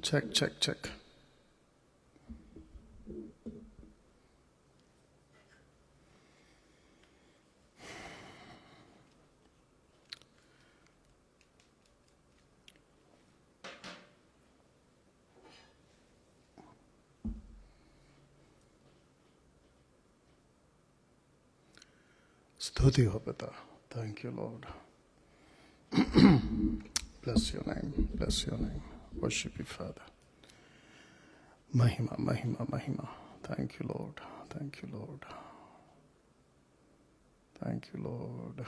Check, check, check. स्तुति हो पिता. Thank you, Lord. Bless your name. Bless your name. Worship you, Father. Mahima, Mahima, Mahima. Thank you, Lord. Thank you, Lord. Thank you, Lord.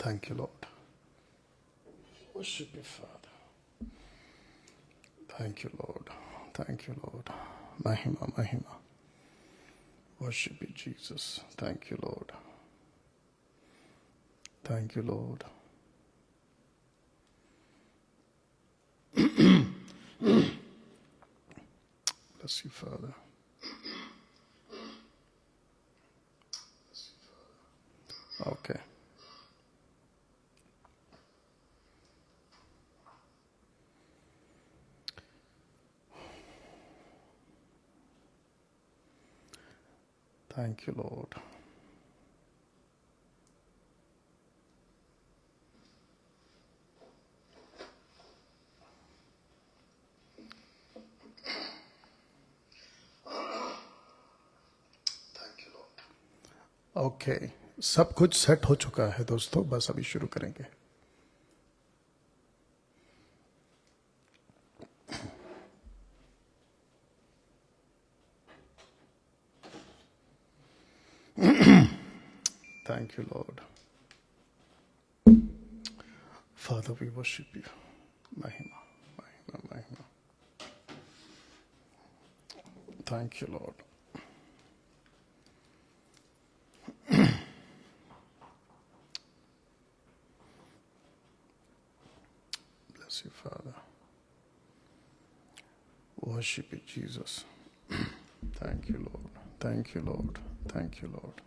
Thank you, Lord. Worship you, Father. Thank you, Lord. Thank you, Lord. Mahima, Mahima. Worship you, Jesus. Thank you, Lord. Thank you, Lord. Bless you, Father. Okay. Thank you, Lord. Thank you, Lord. Okay. सब कुछ set हो चुका है दोस्तों, बस अभी शुरू करेंगे. Thank you, Lord. Father, we worship you. Mahima, Mahima, Mahima. Thank you, Lord. Bless you, Father. Worship you, Jesus. Thank you, Lord. Thank you, Lord. Thank you, Lord.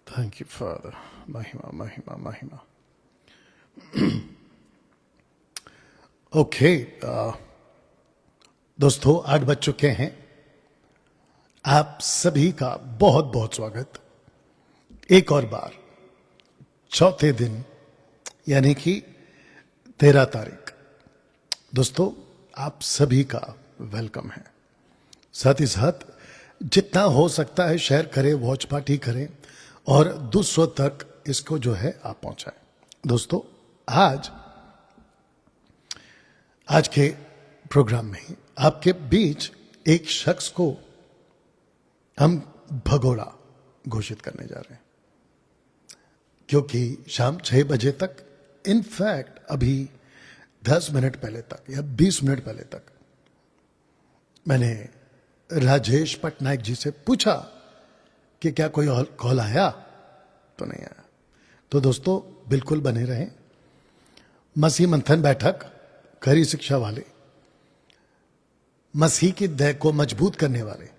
Thank you, Father. Mahima, Mahima, Mahima. Okay दोस्तों, 8 बज चुके हैं. आप सभी का बहुत बहुत स्वागत एक और बार चौथे दिन यानी कि 13 तारीख. दोस्तों, आप सभी का वेलकम है. साथ ही साथ जितना हो सकता है शेयर करें, वॉच पार्टी करें और दूसरों तक इसको जो है आप पहुंचाएं. दोस्तों, आज के प्रोग्राम में ही आपके बीच एक शख्स को हम भगोड़ा घोषित करने जा रहे हैं, क्योंकि शाम 6 बजे तक, इनफैक्ट अभी 10 मिनट पहले तक या 20 मिनट पहले तक मैंने राजेश पटनायक जी से पूछा कि क्या कोई और कॉल आया, तो नहीं आया. तो दोस्तों, बिल्कुल बने रहें. मसीह मंथन बैठक, खरी शिक्षा वाले, मसीह की देह को मजबूत करने वाले,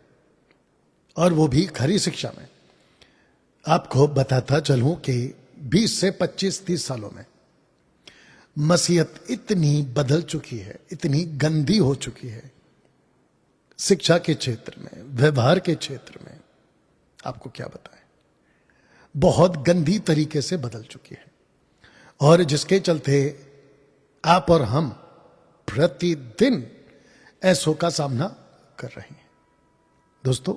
और वो भी खरी शिक्षा में. आपको बताता चलूं कि 20 से 25-30 सालों में मसीहत इतनी बदल चुकी है, इतनी गंदी हो चुकी है, शिक्षा के क्षेत्र में, व्यवहार के क्षेत्र में, आपको क्या बताएं, बहुत गंदी तरीके से बदल चुकी है. और जिसके चलते आप और हम प्रतिदिन ऐसों का सामना कर रहे हैं. दोस्तों,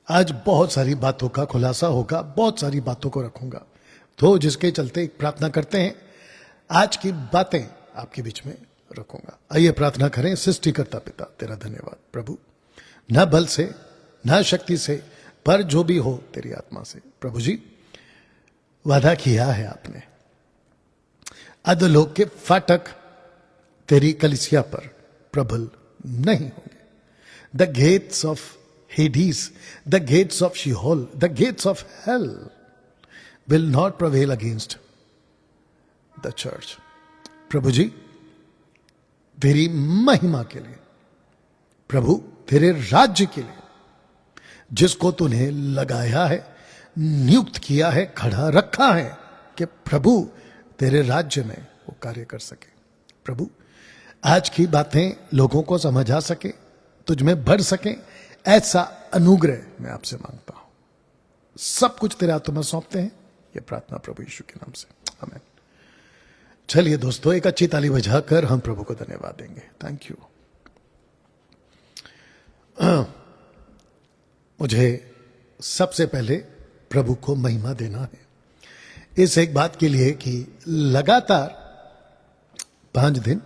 आज बहुत सारी बातों का खुलासा होगा, बहुत सारी बातों को रखूंगा. तो जिसके चलते एक प्रार्थना करते हैं, आज की बातें आपके बीच में रखूंगा। आइए प्रार्थना करें। सृष्टिकर्ता पिता, तेरा धन्यवाद प्रभु, न बल से न शक्ति से, पर जो भी हो तेरी आत्मा से। प्रभु जी, वादा किया है आपने, अधोलोक के फाटक तेरी कलिसिया पर प्रबल नहीं होंगे। The gates of Hades, the gates of Sheol, the gates of hell will not prevail against the church. प्रभु जी, तेरी महिमा के लिए, प्रभु तेरे राज्य के लिए, जिसको तूने लगाया है, नियुक्त किया है, खड़ा रखा है कि प्रभु तेरे राज्य में वो कार्य कर सके। प्रभु, आज की बातें लोगों को समझ आ सके, तुझ में बढ़ सके, ऐसा अनुग्रह मैं आपसे मांगता हूं। सब कुछ तेरे हाथों में सौंपते हैं, ये प्रार्थना प्रभु यीशु के नाम से, आमीन। चलिए दोस्तों, एक अच्छी ताली बजाकर हम प्रभु को धन्यवाद देंगे। Thank you. मुझे सबसे पहले प्रभु को महिमा देना है इस एक बात के लिए कि लगातार 5 दिन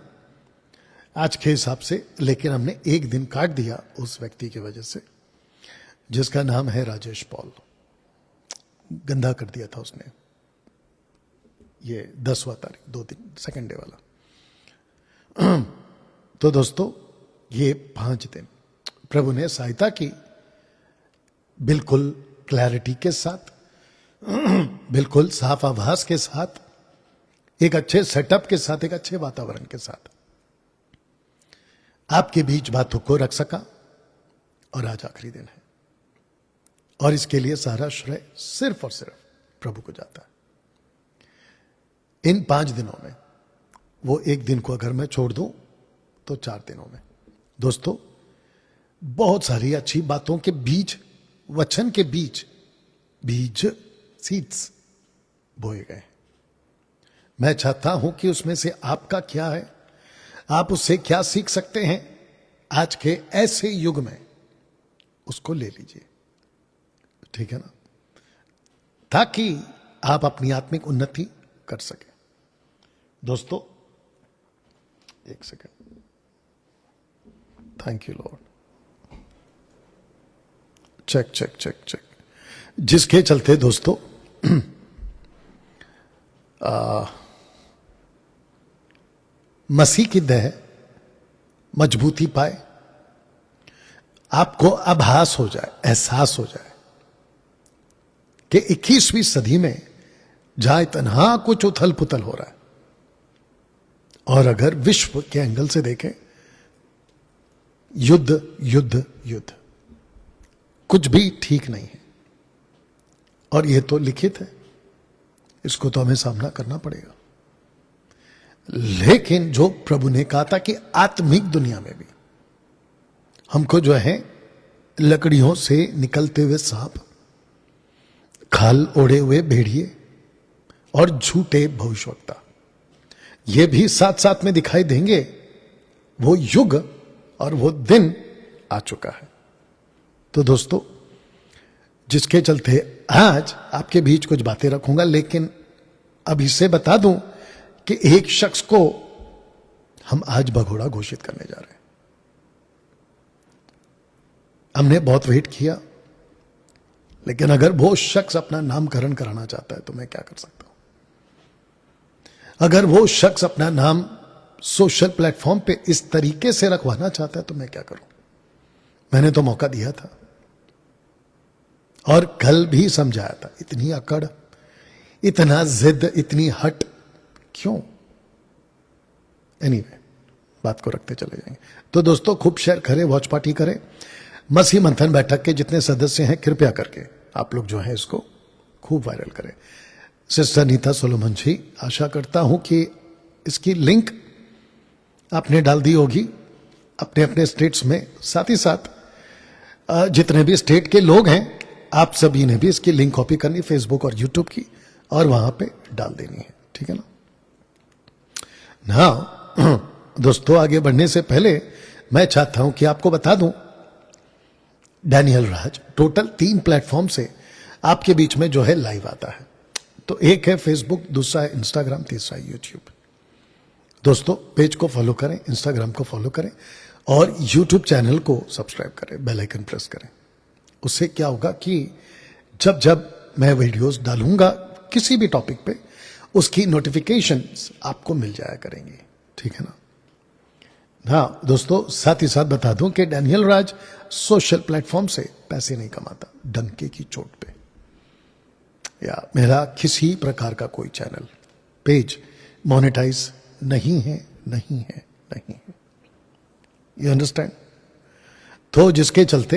आज के हिसाब से, लेकिन हमने एक दिन काट दिया उस व्यक्ति की वजह से जिसका नाम है राजेश पॉल। गंदा कर दिया था उसने, ये 10वां तारीख, 2 दिन, सेकंड डे वाला। तो दोस्तों, ये 5 दिन प्रभु ने सहायता की, बिल्कुल क्लैरिटी के साथ, बिल्कुल साफ आवाज के साथ, एक अच्छे सेटअप के साथ, एक अच्छे वातावरण के साथ आपके बीच बातों को रख सका। और आज आखिरी दिन है और इसके लिए सारा श्रेय सिर्फ और सिर्फ प्रभु को जाता है। इन 5 दिनों में वो एक दिन को अगर मैं छोड़ दूं तो 4 दिनों में दोस्तों बहुत सारी अच्छी बातों के बीच, वचन के बीच सीड्स बोए गए। मैं चाहता हूं कि उसमें से आपका क्या है, आप उससे क्या सीख सकते हैं आज के ऐसे युग में, उसको ले लीजिए, ठीक है ना, ताकि आप अपनी आत्मिक उन्नति कर सके। दोस्तों, एक सेकंड, thank you lord. Check check check check. जिसके चलते दोस्तों मसीह की देह मजबूती पाए, आपको आभास हो जाए, एहसास हो जाए कि 21वीं सदी में जहां इतना कुछ उथल पुथल हो रहा है, और अगर विश्व के एंगल से देखें, युद्ध युद्ध युद्ध, कुछ भी ठीक नहीं है। और यह तो लिखित है, इसको तो हमें सामना करना पड़ेगा। लेकिन जो प्रभु ने कहा था कि आत्मिक दुनिया में भी हमको जो है लकड़ियों से निकलते हुए सांप, खाल ओढ़े हुए भेड़िए और झूठे भविष्यवक्ता, ये भी साथ साथ में दिखाई देंगे। वो युग और वो दिन आ चुका है। तो दोस्तों, जिसके चलते आज आपके बीच कुछ बातें रखूंगा, लेकिन अभी से बता दूं कि एक शख्स को हम आज भगोड़ा घोषित करने जा रहे हैं। हमने बहुत वेट किया, लेकिन अगर वो शख्स अपना नामकरण कराना चाहता है तो मैं क्या कर सकता हूं? अगर वो शख्स अपना नाम सोशल प्लेटफॉर्म पे इस तरीके से रखवाना चाहता है तो मैं क्या करूं? मैंने तो मौका दिया था और कल भी समझाया था। इतनी अकड़, इतना जिद, इतनी हट क्यों? एनीवे, बात को रखते चले जाएंगे। तो दोस्तों, खूब शेयर करें, वॉच पार्टी करें। मसीह मंथन बैठक के जितने सदस्य हैं, कृपया करके आप लोग जो हैं इसको खूब वायरल करें। सिस्टर नीता सोलोमन जी, आशा करता हूं कि इसकी लिंक आपने डाल दी होगी अपने अपने स्टेट्स में। साथ ही साथ जितने भी स्टेट के लोग हैं, आप सभी ने भी इसकी लिंक कॉपी करनी, फेसबुक और यूट्यूब की, और वहां पे डाल देनी है, ठीक है ना? दोस्तों, आगे बढ़ने से पहले मैं चाहता हूं कि आपको बता दूं, डैनियल राज टोटल 3 प्लेटफॉर्म से आपके बीच में जो है लाइव आता है। तो एक है फेसबुक, दूसरा है इंस्टाग्राम, तीसरा है यूट्यूब। दोस्तों पेज को फॉलो करें, इंस्टाग्राम को फॉलो करें और यूट्यूब चैनल को सब्सक्राइब करें, बेल आइकन प्रेस करें। उससे क्या होगा कि जब जब मैं वीडियोस डालूंगा किसी भी टॉपिक पे, उसकी नोटिफिकेशंस आपको मिल जाया करेंगी, ठीक है ना। हाँ दोस्तों, साथ ही साथ बता दूं कि डैनियल राज सोशल प्लेटफॉर्म से पैसे नहीं कमाता, डंके की चोट पे। या मेरा किसी प्रकार का कोई चैनल, पेज मोनेटाइज नहीं है, नहीं है, नहीं है। You understand? तो जिसके चलते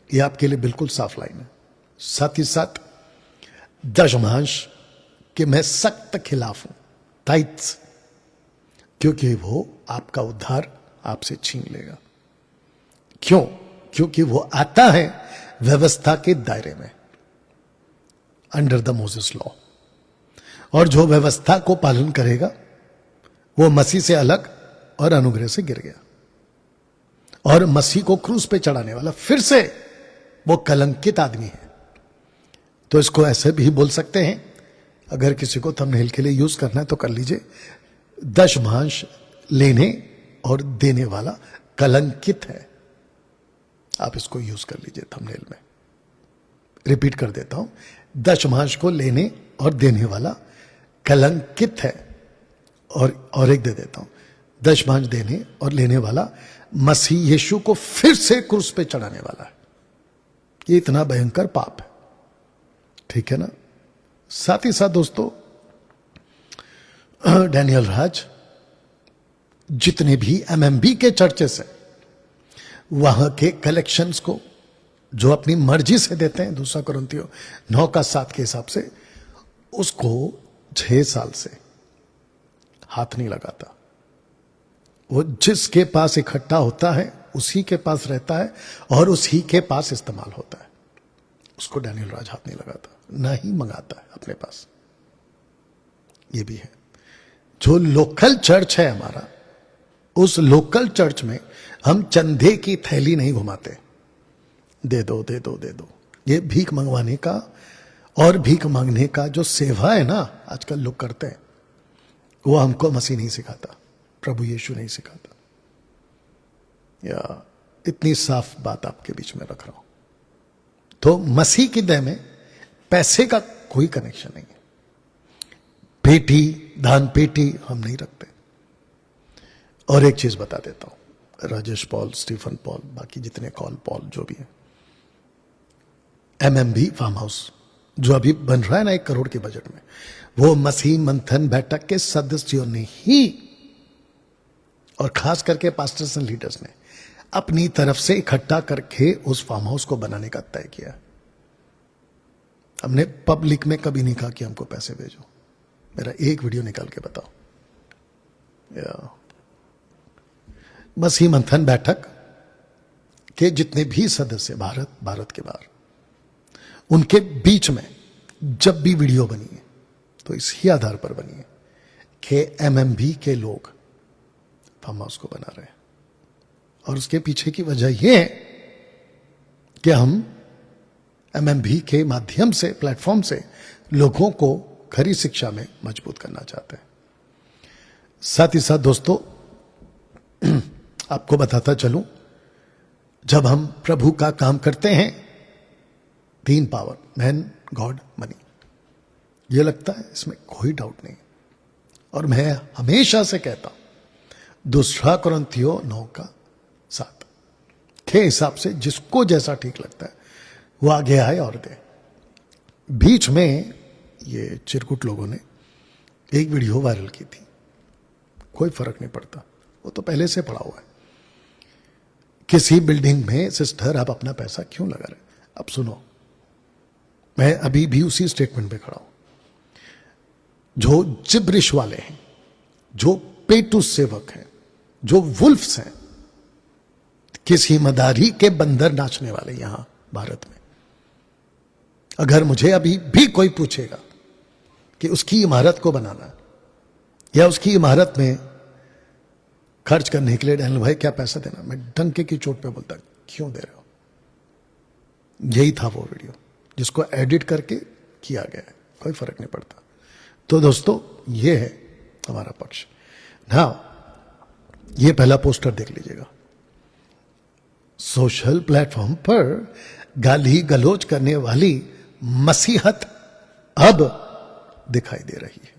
ये आपके लिए बिल्कुल साफ लाइन है। साथ ही साथ दशमांश के मैं सख्त खिलाफ हूं, टाइट्स, क्योंकि वो आपका उद्धार आपसे छीन लेगा। क्यों? क्योंकि वो आता है व्यवस्था के दायरे में, अंडर द मोसेस लॉ, और जो व्यवस्था को पालन करेगा वो मसीह से अलग और अनुग्रह से गिर गया। और मसीह को क्रूस पे चढ़ाने वाला फिर से वो कलंकित आदमी है। तो इसको ऐसे भी बोल सकते हैं, अगर किसी को थंबनेल के लिए यूज करना है तो कर लीजिए, दशमांश लेने और देने वाला कलंकित है। आप इसको यूज कर लीजिए थंबनेल में। रिपीट कर देता हूं, दशमांश को लेने और देने वाला कलंकित है। और एक दे देता हूं, दशमांश देने और लेने वाला मसीह यीशु को फिर से क्रूस पे चढ़ाने वाला है। ये इतना भयंकर पाप है, ठीक है ना। साथ ही साथ दोस्तों, डैनियल राज जितने भी एमएमबी के चर्चेस हैं, वहां के कलेक्शंस को जो अपनी मर्जी से देते हैं, 2 कुरिन्थियों 9:7 के हिसाब से, उसको 6 साल से हाथ नहीं लगाता। वो जिसके पास इकट्ठा होता है उसी के पास रहता है और उसी के पास इस्तेमाल होता है। उसको डैनियल राज हाथ नहीं लगाता, ना ही मंगाता है अपने पास। ये भी है। जो लोकल चर्च है हमारा, उस लोकल चर्च में हम चंदे की थैली नहीं घुमाते, दे दो दे दो दे दो। ये भीख मंगवाने का और भीख मांगने का जो सेवा है ना आजकल लोग करते हैं, वो हमको मसीह नहीं सिखाता, प्रभु यीशु नहीं सिखाता। या इतनी साफ बात आपके बीच में रख रहा हूं। तो मसीह की देह में पैसे का कोई कनेक्शन नहीं है। पेटी, दान पेटी हम नहीं रखते। और एक चीज बता देता हूं, राजेश पॉल, स्टीफन पॉल, बाकी जितने कॉल पॉल जो भी है, एमएमबी फार्म हाउस जो अभी बन रहा है ना 1 करोड़ के बजट में, वो मसीह मंथन बैठक के सदस्यों ने ही, और खास करके पास्टर्स एंड लीडर्स ने अपनी तरफ से इकट्ठा करके उस फार्म हाउस को बनाने का तय किया। हमने पब्लिक में कभी नहीं कहा कि हमको पैसे भेजो। मेरा एक वीडियो निकाल के बताओ। मसीह मंथन बैठक के जितने भी सदस्य भारत के बाहर, उनके बीच में जब भी वीडियो बनी है तो इसी आधार पर बनी है कि एमएमबी के लोग फार्म हाउस को बना रहे हैं। और उसके पीछे की वजह यह है कि हम एमएमबी के माध्यम से, प्लेटफॉर्म से लोगों को खरी शिक्षा में मजबूत करना चाहते हैं। साथ ही साथ दोस्तों, आपको बताता चलूं, जब हम प्रभु का काम करते हैं, 3 पावर, मैन, गॉड, मनी, ये लगता है, इसमें कोई डाउट नहीं। और मैं हमेशा से कहता हूं, 2 कुरिन्थियों 9:7 के हिसाब से जिसको जैसा ठीक लगता है वो आगे आए और दे। बीच में ये चिरकुट लोगों ने एक वीडियो वायरल की थी, कोई फर्क नहीं पड़ता, वो तो पहले से पड़ा हुआ है। किसी बिल्डिंग में सिस्टर आप अपना पैसा क्यों लगा रहे? अब सुनो, मैं अभी भी उसी स्टेटमेंट पे खड़ा हूं। जो जिब्रिश वाले हैं, जो पेटू सेवक हैं, जो वुल्फ्स हैं, किसी मदारी के बंदर नाचने वाले यहां भारत में, अगर मुझे अभी भी कोई पूछेगा कि उसकी इमारत को बनाना या उसकी इमारत में खर्च करने के लिए डैनियल भाई क्या पैसा देना, मैं डंके की चोट पे बोलता क्यों दे रहे हो। यही था वो वीडियो जिसको एडिट करके किया गया है। कोई फर्क नहीं पड़ता। तो दोस्तों ये है हमारा पक्ष। नाउ ये पहला पोस्टर देख लीजिएगा। सोशल प्लेटफॉर्म पर गाली गलौज करने वाली मसीहत अब दिखाई दे रही है,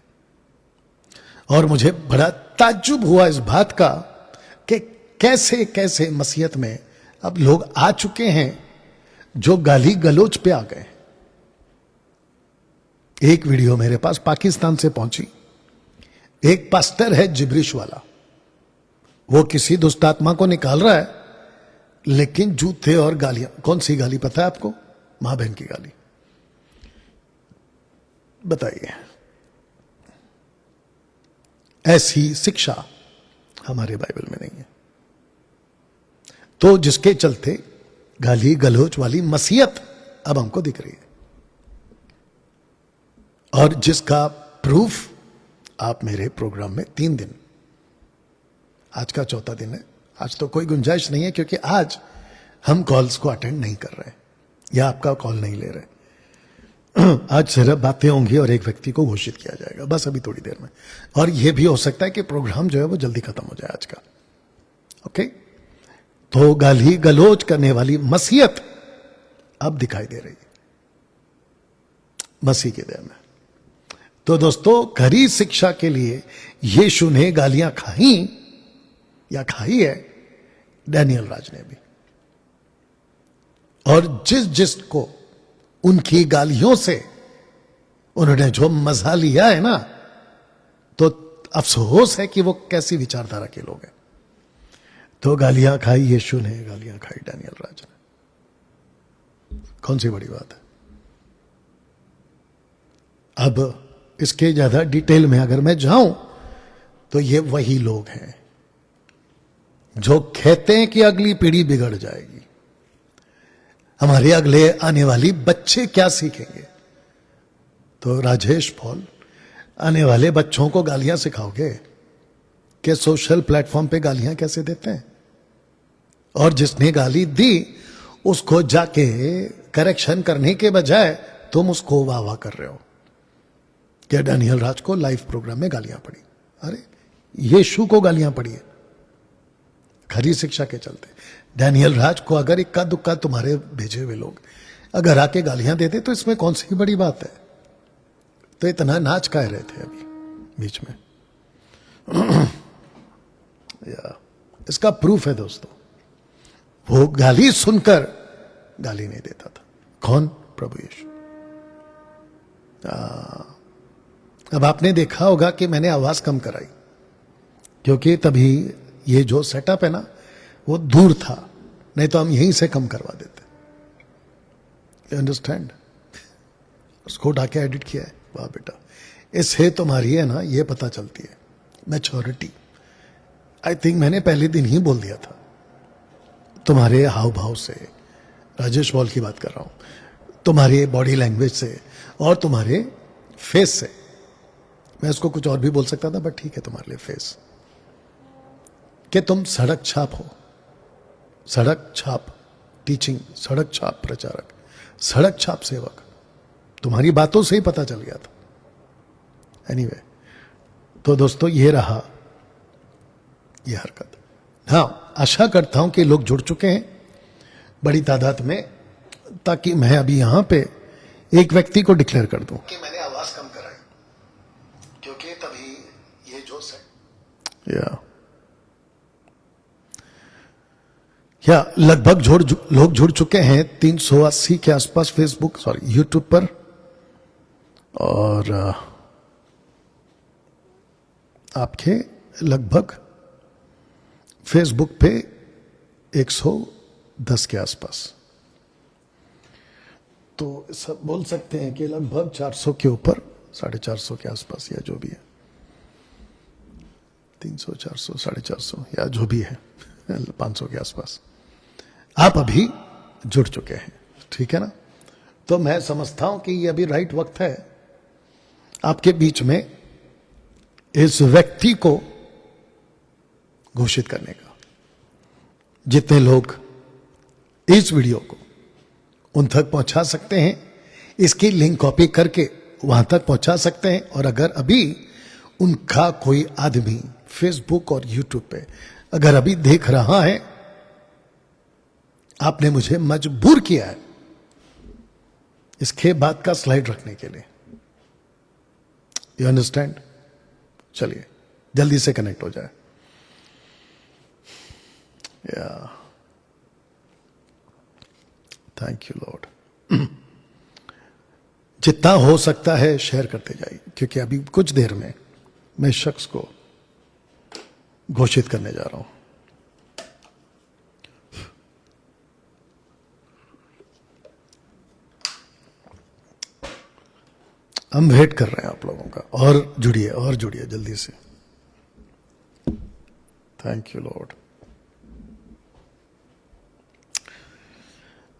और मुझे बड़ा ताज्जुब हुआ इस बात का कि कैसे कैसे मसीहत में अब लोग आ चुके हैं जो गाली गलौज पे आ गए। एक वीडियो मेरे पास पाकिस्तान से पहुंची। एक पास्टर है जिब्रिश वाला, वो किसी दुष्ट आत्मा को निकाल रहा है, लेकिन जूते और गालियां। कौन सी गाली पता है आपको? मां बहन की गाली। बताइए, ऐसी शिक्षा हमारे बाइबल में नहीं है। तो जिसके चलते गाली गलौज वाली मसीहत अब हमको दिख रही है, और जिसका प्रूफ आप मेरे प्रोग्राम में 3 दिन, आज का 4था दिन है। आज तो कोई गुंजाइश नहीं है, क्योंकि आज हम कॉल्स को अटेंड नहीं कर रहे या आपका कॉल नहीं ले रहे। आज सिर्फ बातें होंगी और एक व्यक्ति को घोषित किया जाएगा, बस अभी थोड़ी देर में। और यह भी हो सकता है कि प्रोग्राम जो है वो जल्दी खत्म हो जाए आज का। ओके, तो गाली गलौज करने वाली मसीहत अब दिखाई दे रही है मसीह के दया में। तो दोस्तों, खरी शिक्षा के लिए यीशु ने गालियां खाई या खाई है, डैनियल राज ने भी। और जिस जिसको उनकी गालियों से उन्होंने जो मजा लिया है ना, तो अफसोस है कि वो कैसी विचारधारा के लोग हैं। तो गालियां खाई यीशु ने, गालियां खाई डैनियल राज ने। कौन सी बड़ी बात है? अब इसके ज्यादा डिटेल में अगर मैं जाऊं तो ये वही लोग हैं जो कहते हैं कि अगली पीढ़ी बिगड़ जाएगी, हमारे अगले आने वाली बच्चे क्या सीखेंगे। तो राजेश पॉल, आने वाले बच्चों को गालियां सिखाओगे कि सोशल प्लेटफॉर्म पे गालियां कैसे देते हैं? और जिसने गाली दी उसको जाके करेक्शन करने के बजाय तुम उसको वाह वाह कर रहे हो कि डैनियल राज को लाइव प्रोग्राम में गालियां पड़ी। अरे यीशु को गालियां पड़ी है खरी शिक्षा के चलते। डैनियल राज को अगर इक्का दुक्का तुम्हारे भेजे हुए लोग अगर आके गालियां देते तो इसमें कौन सी बड़ी बात है? तो इतना नाच कह रहे थे अभी बीच में। या इसका प्रूफ है दोस्तों, वो गाली सुनकर गाली नहीं देता था। कौन? प्रभु यीशु। अब आपने देखा होगा कि मैंने आवाज कम कराई, क्योंकि तभी ये जो सेटअप है ना वो दूर था, नहीं तो हम यहीं से कम करवा देते। You understand? उसको उठा के एडिट किया है। वाह बेटा, इससे तुम्हारी है ना ये पता चलती है मैच्योरिटी। आई थिंक मैंने पहले दिन ही बोल दिया था, तुम्हारे हाव भाव से, राजेश पॉल की बात कर रहा हूं, तुम्हारे बॉडी लैंग्वेज से और तुम्हारे फेस से। मैं इसको कुछ और भी बोल सकता था, बट ठीक है, तुम्हारे लिए फेस, कि तुम सड़क छाप हो, सड़क छाप टीचिंग, सड़क छाप प्रचारक, सड़क छाप सेवक। तुम्हारी बातों से ही पता चल गया था। एनीवे, तो दोस्तों ये रहा ये हरकत। हाँ, आशा करता हूं कि लोग जुड़ चुके हैं बड़ी तादाद में, ताकि मैं अभी यहां पे एक व्यक्ति को डिक्लेयर कर दूं कि मैंने आवाज कम कराई, क्योंकि तभी ये जोश है। या लगभग लोग जुड़ चुके हैं 380 के आसपास फेसबुक, सॉरी यूट्यूब पर, और आपके लगभग फेसबुक पे 110 के आसपास। तो सब बोल सकते हैं कि लगभग 400 के ऊपर, 450 के आसपास, या जो भी है, 300, 400, 450 या जो भी है, 500 के आसपास आप अभी जुड़ चुके हैं। ठीक है ना? तो मैं समझता हूं कि ये अभी राइट वक्त है आपके बीच में इस व्यक्ति को घोषित करने का। जितने लोग इस वीडियो को उन तक पहुंचा सकते हैं, इसकी लिंक कॉपी करके वहां तक पहुंचा सकते हैं। और अगर अभी उनका कोई आदमी फेसबुक और यूट्यूब पे अगर अभी देख रहा है, आपने मुझे मजबूर किया है इसके बाद का स्लाइड रखने के लिए। You understand? चलिए जल्दी से कनेक्ट हो जाए। या थैंक यू लॉर्ड। जितना हो सकता है शेयर करते जाइए, क्योंकि अभी कुछ देर में मैं शख्स को घोषित करने जा रहा हूं। हम वेट कर रहे हैं आप लोगों का, और जुड़िए जल्दी से। Thank you Lord,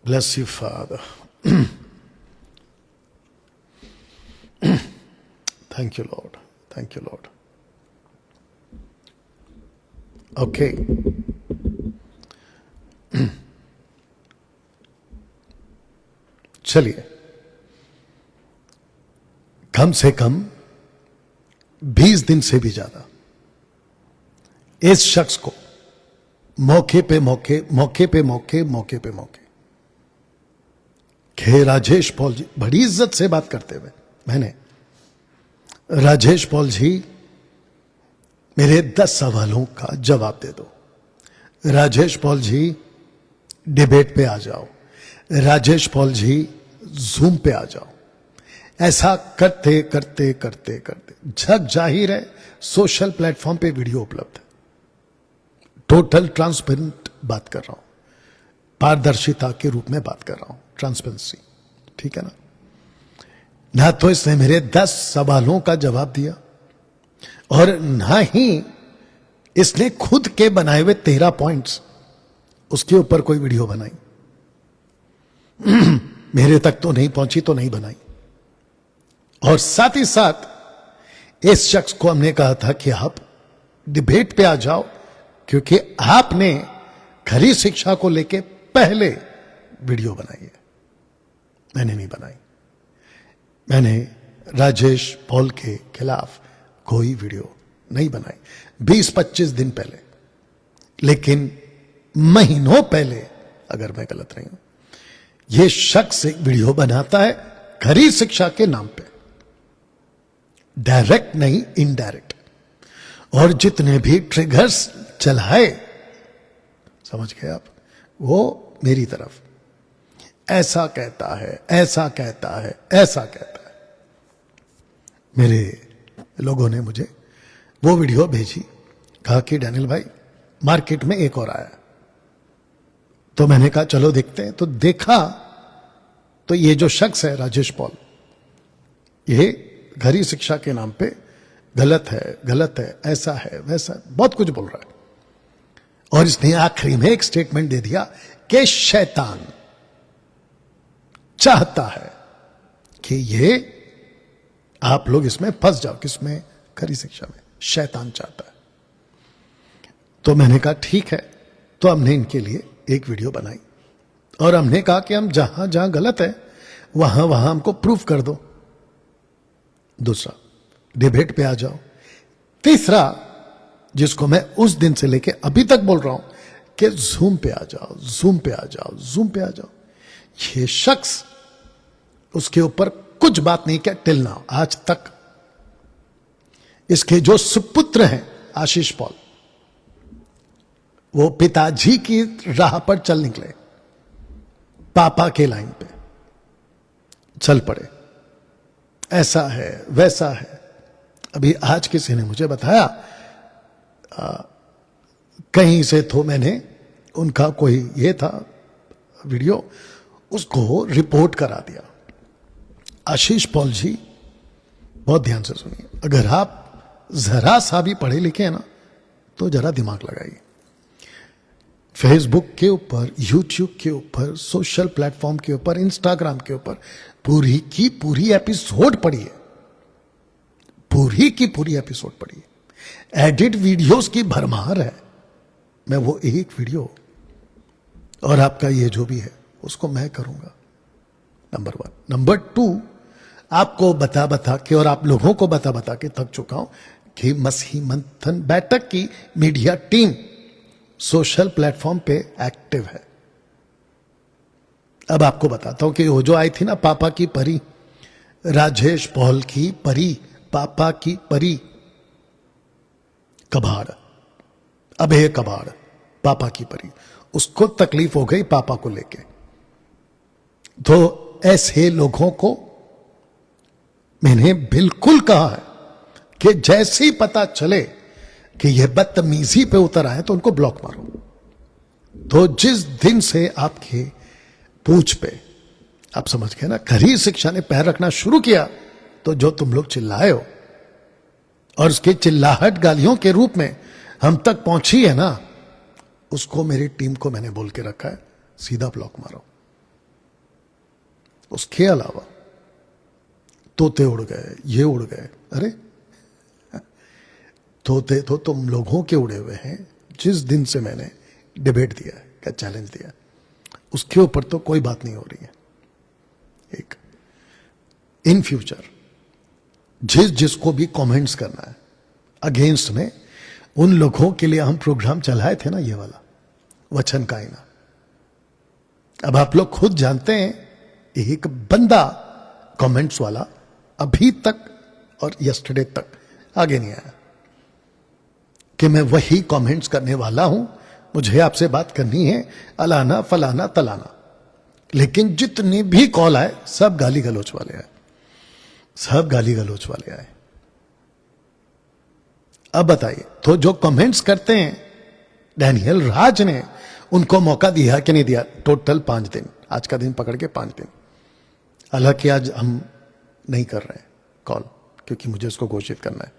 bless you father. Thank you Lord, thank you Lord. Okay, चलिए कम से कम 20 दिन से भी ज्यादा इस शख्स को मौके पे मौके के राजेश पॉल जी, बड़ी इज्जत से बात करते हुए मैंने, राजेश पॉल जी मेरे 10 सवालों का जवाब दे दो। राजेश पॉल जी डिबेट पे आ जाओ। राजेश पॉल जी जूम पे आ जाओ। ऐसा करते करते करते करते जग जाहिर है सोशल प्लेटफॉर्म पे वीडियो उपलब्ध है। टोटल ट्रांसपेरेंट बात कर रहा हूं, पारदर्शिता के रूप में बात कर रहा हूं, ट्रांसपेरेंसी, ठीक है ना। ना तो इसने मेरे 10 सवालों का जवाब दिया और ना ही इसने खुद के बनाए हुए 13 पॉइंट्स उसके ऊपर कोई वीडियो बनाई। मेरे तक तो नहीं पहुंची तो नहीं बनाई। और साथ ही साथ इस शख्स को हमने कहा था कि आप डिबेट पे आ जाओ, क्योंकि आपने खरी शिक्षा को लेके पहले वीडियो बनाई है। मैंने नहीं बनाई। मैंने राजेश पॉल के खिलाफ कोई वीडियो नहीं बनाई 20-25 दिन पहले। लेकिन महीनों पहले, अगर मैं गलत नहीं हूं, यह शख्स एक वीडियो बनाता है खरी शिक्षा के नाम पे, डायरेक्ट नहीं इनडायरेक्ट, और जितने भी ट्रिगर्स चलाए, समझ गए आप, वो मेरी तरफ ऐसा कहता है, ऐसा कहता है, ऐसा कहता है। मेरे लोगों ने मुझे वो वीडियो भेजी, कहा कि डैनियल भाई मार्केट में एक और आया। तो मैंने कहा चलो देखते हैं। तो देखा तो ये जो शख्स है राजेश पॉल, ये घरी शिक्षा के नाम पे गलत है, ऐसा है, वैसा है, बहुत कुछ बोल रहा है। और इसने आखिरी में एक स्टेटमेंट दे दिया कि शैतान चाहता है कि ये आप लोग इसमें फंस जाओ। किसमें? खरी शिक्षा में। शैतान चाहता है। तो मैंने कहा ठीक है। तो हमने इनके लिए एक वीडियो बनाई और हमने कहा कि हम जहां जहां गलत है वहां वहां हमको प्रूफ कर दो। दूसरा, डिबेट पे आ जाओ। तीसरा, जिसको मैं उस दिन से लेके अभी तक बोल रहा हूं कि जूम पे आ जाओ, जूम पे आ जाओ, जूम पे आ जाओ। ये शख्स उसके ऊपर कुछ बात नहीं किया टिल नाउ, आज तक। इसके जो सुपुत्र हैं आशीष पॉल, वो पिताजी की राह पर चल निकले, पापा के लाइन पे चल पड़े। ऐसा है, वैसा है। अभी आज किसी ने मुझे बताया, कहीं से तो मैंने उनका कोई ये था वीडियो, उसको रिपोर्ट करा दिया। आशीष पॉल जी बहुत ध्यान से सुनिए, अगर आप जरा सा भी पढ़े लिखे हैं ना तो जरा दिमाग लगाइए। फेसबुक के ऊपर, यूट्यूब के ऊपर, सोशल प्लेटफॉर्म के ऊपर, इंस्टाग्राम के ऊपर पूरी की पूरी एपिसोड पढ़िए, पूरी की पूरी एपिसोड पढ़िए। एडिट वीडियोस की भरमार है। मैं वो एक वीडियो और आपका ये जो भी है उसको मैं करूंगा, नंबर 1। नंबर 2, आपको बता बता के और आप लोगों को बता बता के थक चुका हूं कि मसीह मंथन बैठक की मीडिया टीम सोशल प्लेटफॉर्म पे एक्टिव है। अब आपको बताता हूं कि वो जो आई थी ना पापा की परी, राजेश पॉल की परी, पापा की परी, कबाड़, अभय कबाड़, पापा की परी, उसको तकलीफ हो गई पापा को लेके। तो ऐसे लोगों को मैंने बिल्कुल कहा है कि जैसे ही पता चले कि यह बदतमीजी पे उतर आए तो उनको ब्लॉक मारो। तो जिस दिन से आपके पूछ पे, आप समझ गए ना, खरी शिक्षा ने पैर रखना शुरू किया, तो जो तुम लोग चिल्लाए हो और उसके चिल्लाहट गालियों के रूप में हम तक पहुंची है ना, उसको मेरी टीम को मैंने बोल के रखा है, सीधा ब्लॉक मारो। उसके अलावा तोते उड़ गए, ये उड़ गए, अरे तोते तो तुम लोगों के उड़े हुए हैं। जिस दिन से मैंने डिबेट दिया है, क्या चैलेंज दिया, उसके ऊपर तो कोई बात नहीं हो रही है। एक इन फ्यूचर जिसको भी कमेंट्स करना है अगेंस्ट में, उन लोगों के लिए हम प्रोग्राम चलाए थे ना, ये वाला वचन का आईना। अब आप लोग खुद जानते हैं, एक बंदा कमेंट्स वाला अभी तक और यस्टरडे तक आगे नहीं आया कि मैं वही कमेंट्स करने वाला हूं, मुझे आपसे बात करनी है, अलाना फलाना तलाना। लेकिन जितने भी कॉल आए सब गाली गलोच वाले आए, सब गाली गलोच वाले आए। अब बताइए, तो जो कमेंट्स करते हैं, डैनियल राज ने उनको मौका दिया कि नहीं दिया? टोटल 5 दिन, आज का दिन पकड़ के 5 दिन। हालांकि आज हम नहीं कर रहे हैं कॉल, क्योंकि मुझे इसको घोषित करना है,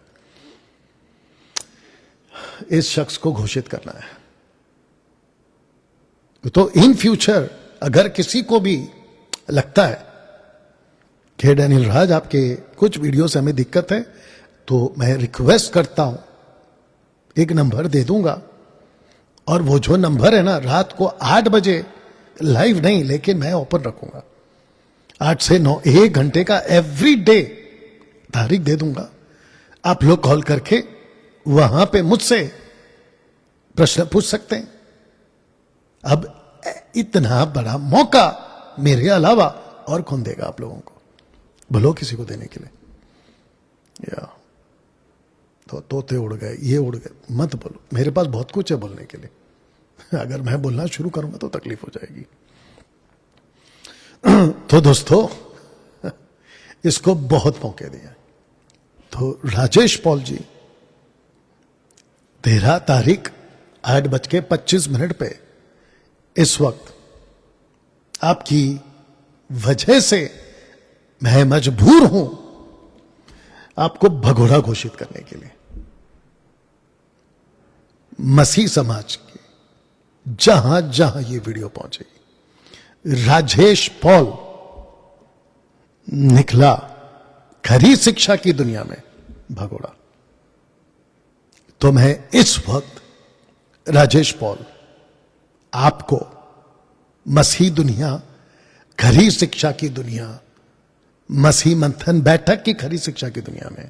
इस शख्स को घोषित करना है। तो इन फ्यूचर अगर किसी को भी लगता है कि डैनियल राज आपके कुछ वीडियो से हमें दिक्कत है, तो मैं रिक्वेस्ट करता हूं, एक नंबर दे दूंगा, और वो जो नंबर है ना, रात को 8 बजे लाइव नहीं, लेकिन मैं ओपन रखूंगा 8 से 9, 1 घंटे का एवरी डे तारीख दे दूंगा। आप लोग कॉल करके वहां पे मुझसे प्रश्न पूछ सकते हैं। अब इतना बड़ा मौका मेरे अलावा और कौन देगा आप लोगों को? बोलो किसी को देने के लिए। या तो तोते उड़ गए, ये उड़ गए, मत बोलो, मेरे पास बहुत कुछ है बोलने के लिए। अगर मैं बोलना शुरू करूंगा तो तकलीफ हो जाएगी। तो दोस्तों, इसको बहुत मौके दिए। तो राजेश पॉल जी 13 तारीख 8:25 पे इस वक्त आपकी वजह से मैं मजबूर हूं आपको भगोड़ा घोषित करने के लिए। मसीह समाज के जहां जहां ये वीडियो पहुंचेगी, राजेश पॉल निकला खरी शिक्षा की दुनिया में भगोड़ा। तो मैं इस वक्त राजेश पॉल आपको मसीह दुनिया, खरी शिक्षा की दुनिया, मसीह मंथन बैठक की खरी शिक्षा की दुनिया में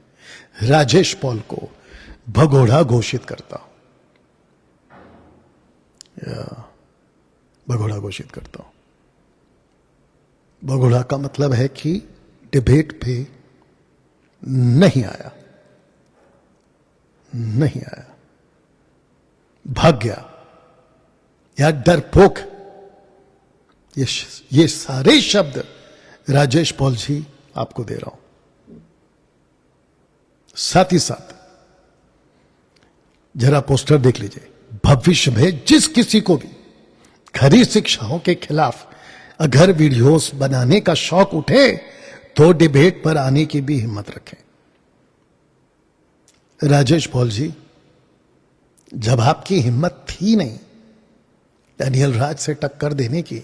राजेश पॉल को भगोड़ा घोषित करता हूं, भगोड़ा घोषित करता हूं। भगोड़ा का मतलब है कि डिबेट पे नहीं आया, नहीं आया, भाग गया या डरपोक, ये सारे शब्द राजेश पॉल जी आपको दे रहा हूं। साथ ही साथ जरा पोस्टर देख लीजिए। भविष्य में जिस किसी को भी खरी शिक्षाओं के खिलाफ अगर वीडियोस बनाने का शौक उठे, तो डिबेट पर आने की भी हिम्मत रखें। राजेश पॉल जी, जब आपकी हिम्मत थी नहीं डैनियल राज से टक्कर देने की,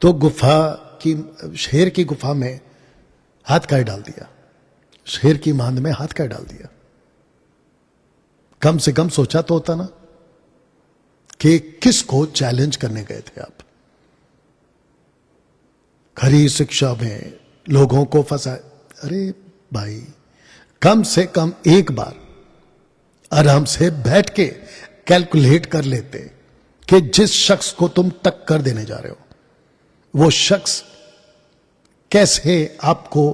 तो गुफा की, शेर की गुफा में हाथ काहे डाल दिया, शेर की मांद में हाथ काहे डाल दिया? कम से कम सोचा तो होता ना कि किसको चैलेंज करने गए थे आप। खरी शिक्षा में लोगों को फंसा, अरे भाई, कम से कम एक बार आराम से बैठ के कैलकुलेट कर लेते कि जिस शख्स को तुम टक्कर देने जा रहे हो वो शख्स कैसे आपको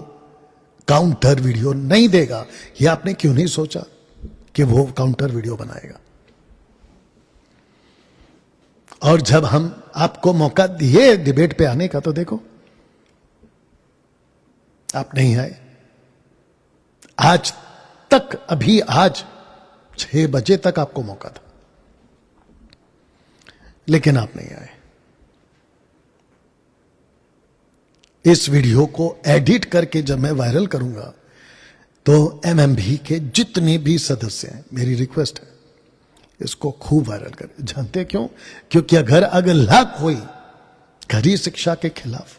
काउंटर वीडियो नहीं देगा। ये आपने क्यों नहीं सोचा कि वो काउंटर वीडियो बनाएगा? और जब हम आपको मौका दिए डिबेट पे आने का तो देखो, आप नहीं आए। आज तक, अभी आज 6 बजे तक आपको मौका था, लेकिन आप नहीं आए। इस वीडियो को एडिट करके जब मैं वायरल करूंगा तो एमएमबी के जितने भी सदस्य हैं, मेरी रिक्वेस्ट है इसको खूब वायरल करें। जानते क्यों? क्योंकि अगर अगला कोई खरी शिक्षा के खिलाफ,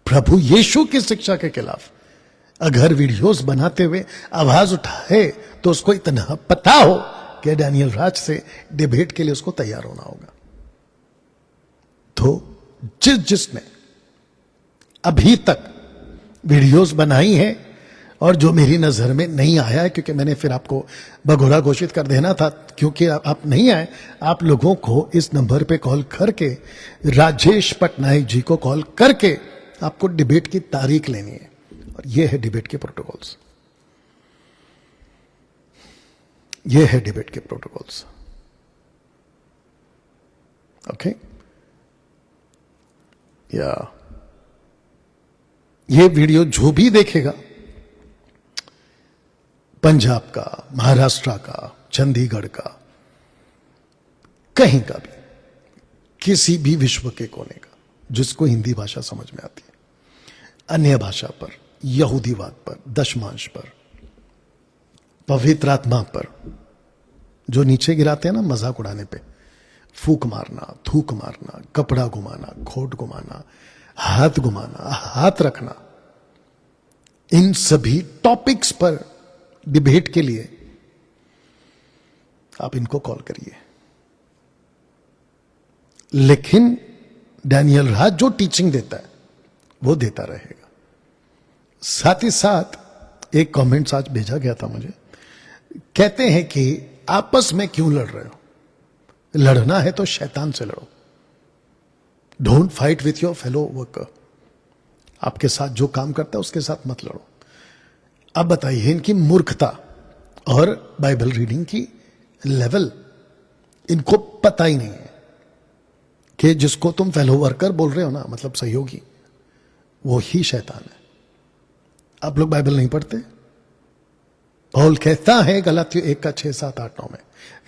प्रभु यीशु की शिक्षा के खिलाफ अगर वीडियोस बनाते हुए आवाज उठाए तो उसको इतना पता हो कि डैनियल राज से डिबेट के लिए उसको तैयार होना होगा। तो जिसने अभी तक वीडियोस बनाई है और जो मेरी नजर में नहीं आया है, क्योंकि मैंने फिर आपको भगोड़ा घोषित कर देना था, क्योंकि आप नहीं आए, आप लोगों को इस नंबर पे कॉल करके, राजेश पटनायक जी को कॉल करके आपको डिबेट की तारीख लेनी है। और ये है डिबेट के प्रोटोकॉल्स, ये है डिबेट के प्रोटोकॉल्स। ओके, या ये वीडियो जो भी देखेगा, पंजाब का, महाराष्ट्र का, चंडीगढ़ का, कहीं का भी, किसी भी विश्व के कोने का जिसको हिंदी भाषा समझ में आती है, अन्य भाषा पर, यहूदीवाद पर, दशमांश पर, पवित्र आत्मा पर, जो नीचे गिराते हैं ना मजाक उड़ाने पे, फूक मारना, थूक मारना, कपड़ा घुमाना, खोट घुमाना, हाथ घुमाना, हाथ रखना, इन सभी टॉपिक्स पर डिबेट के लिए आप इनको कॉल करिए। लेकिन डैनियल राज जो टीचिंग देता है वो देता रहेगा। साथ ही साथ एक कमेंट्स आज भेजा गया था मुझे, कहते हैं कि आपस में क्यों लड़ रहे हो? लड़ना है तो शैतान से लड़ो। Don't fight with your fellow worker. आपके साथ जो काम करता है उसके साथ मत लड़ो। अब बताइए, इनकी मूर्खता और बाइबल रीडिंग की लेवल, इनको पता ही नहीं है कि जिसको तुम फेलो वर्कर बोल रहे हो ना, मतलब सहयोगी, वो ही शैतान है। आप लोग बाइबल नहीं पढ़ते? पौल कहता है गलातियों 1:6-7-8-9 में,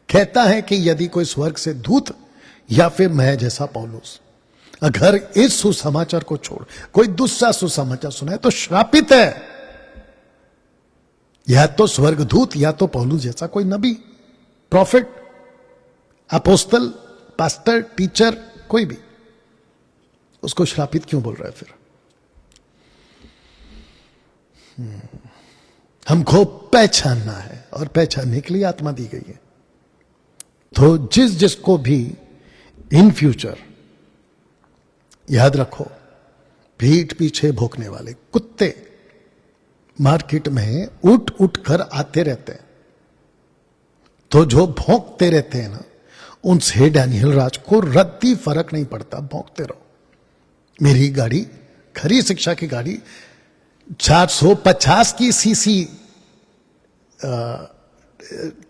कहता है कि यदि कोई स्वर्ग से दूत या फिर मैं जैसा पौलुस अगर इस सुसमाचार को छोड़ कोई दूसरा सुसमाचार सुनाए तो श्रापित है। या तो स्वर्गदूत या तो पौलुस जैसा कोई नबी, प्रॉफिट, अपोस्तल, पास्टर, टीचर, कोई भी, उसको श्रापित क्यों बोल रहा है फिर? हमको पहचानना है और पहचानने के लिए आत्मा दी गई है। तो जिसको भी इन फ्यूचर याद रखो, पीठ पीछे भौंकने वाले कुत्ते मार्केट में उठ उठ कर आते रहते हैं, तो जो भौंकते रहते हैं ना, उनसे डैनियल राज को रत्ती फर्क नहीं पड़ता। भौंकते रहो। मेरी गाड़ी, खरी शिक्षा की गाड़ी 450 की सीसी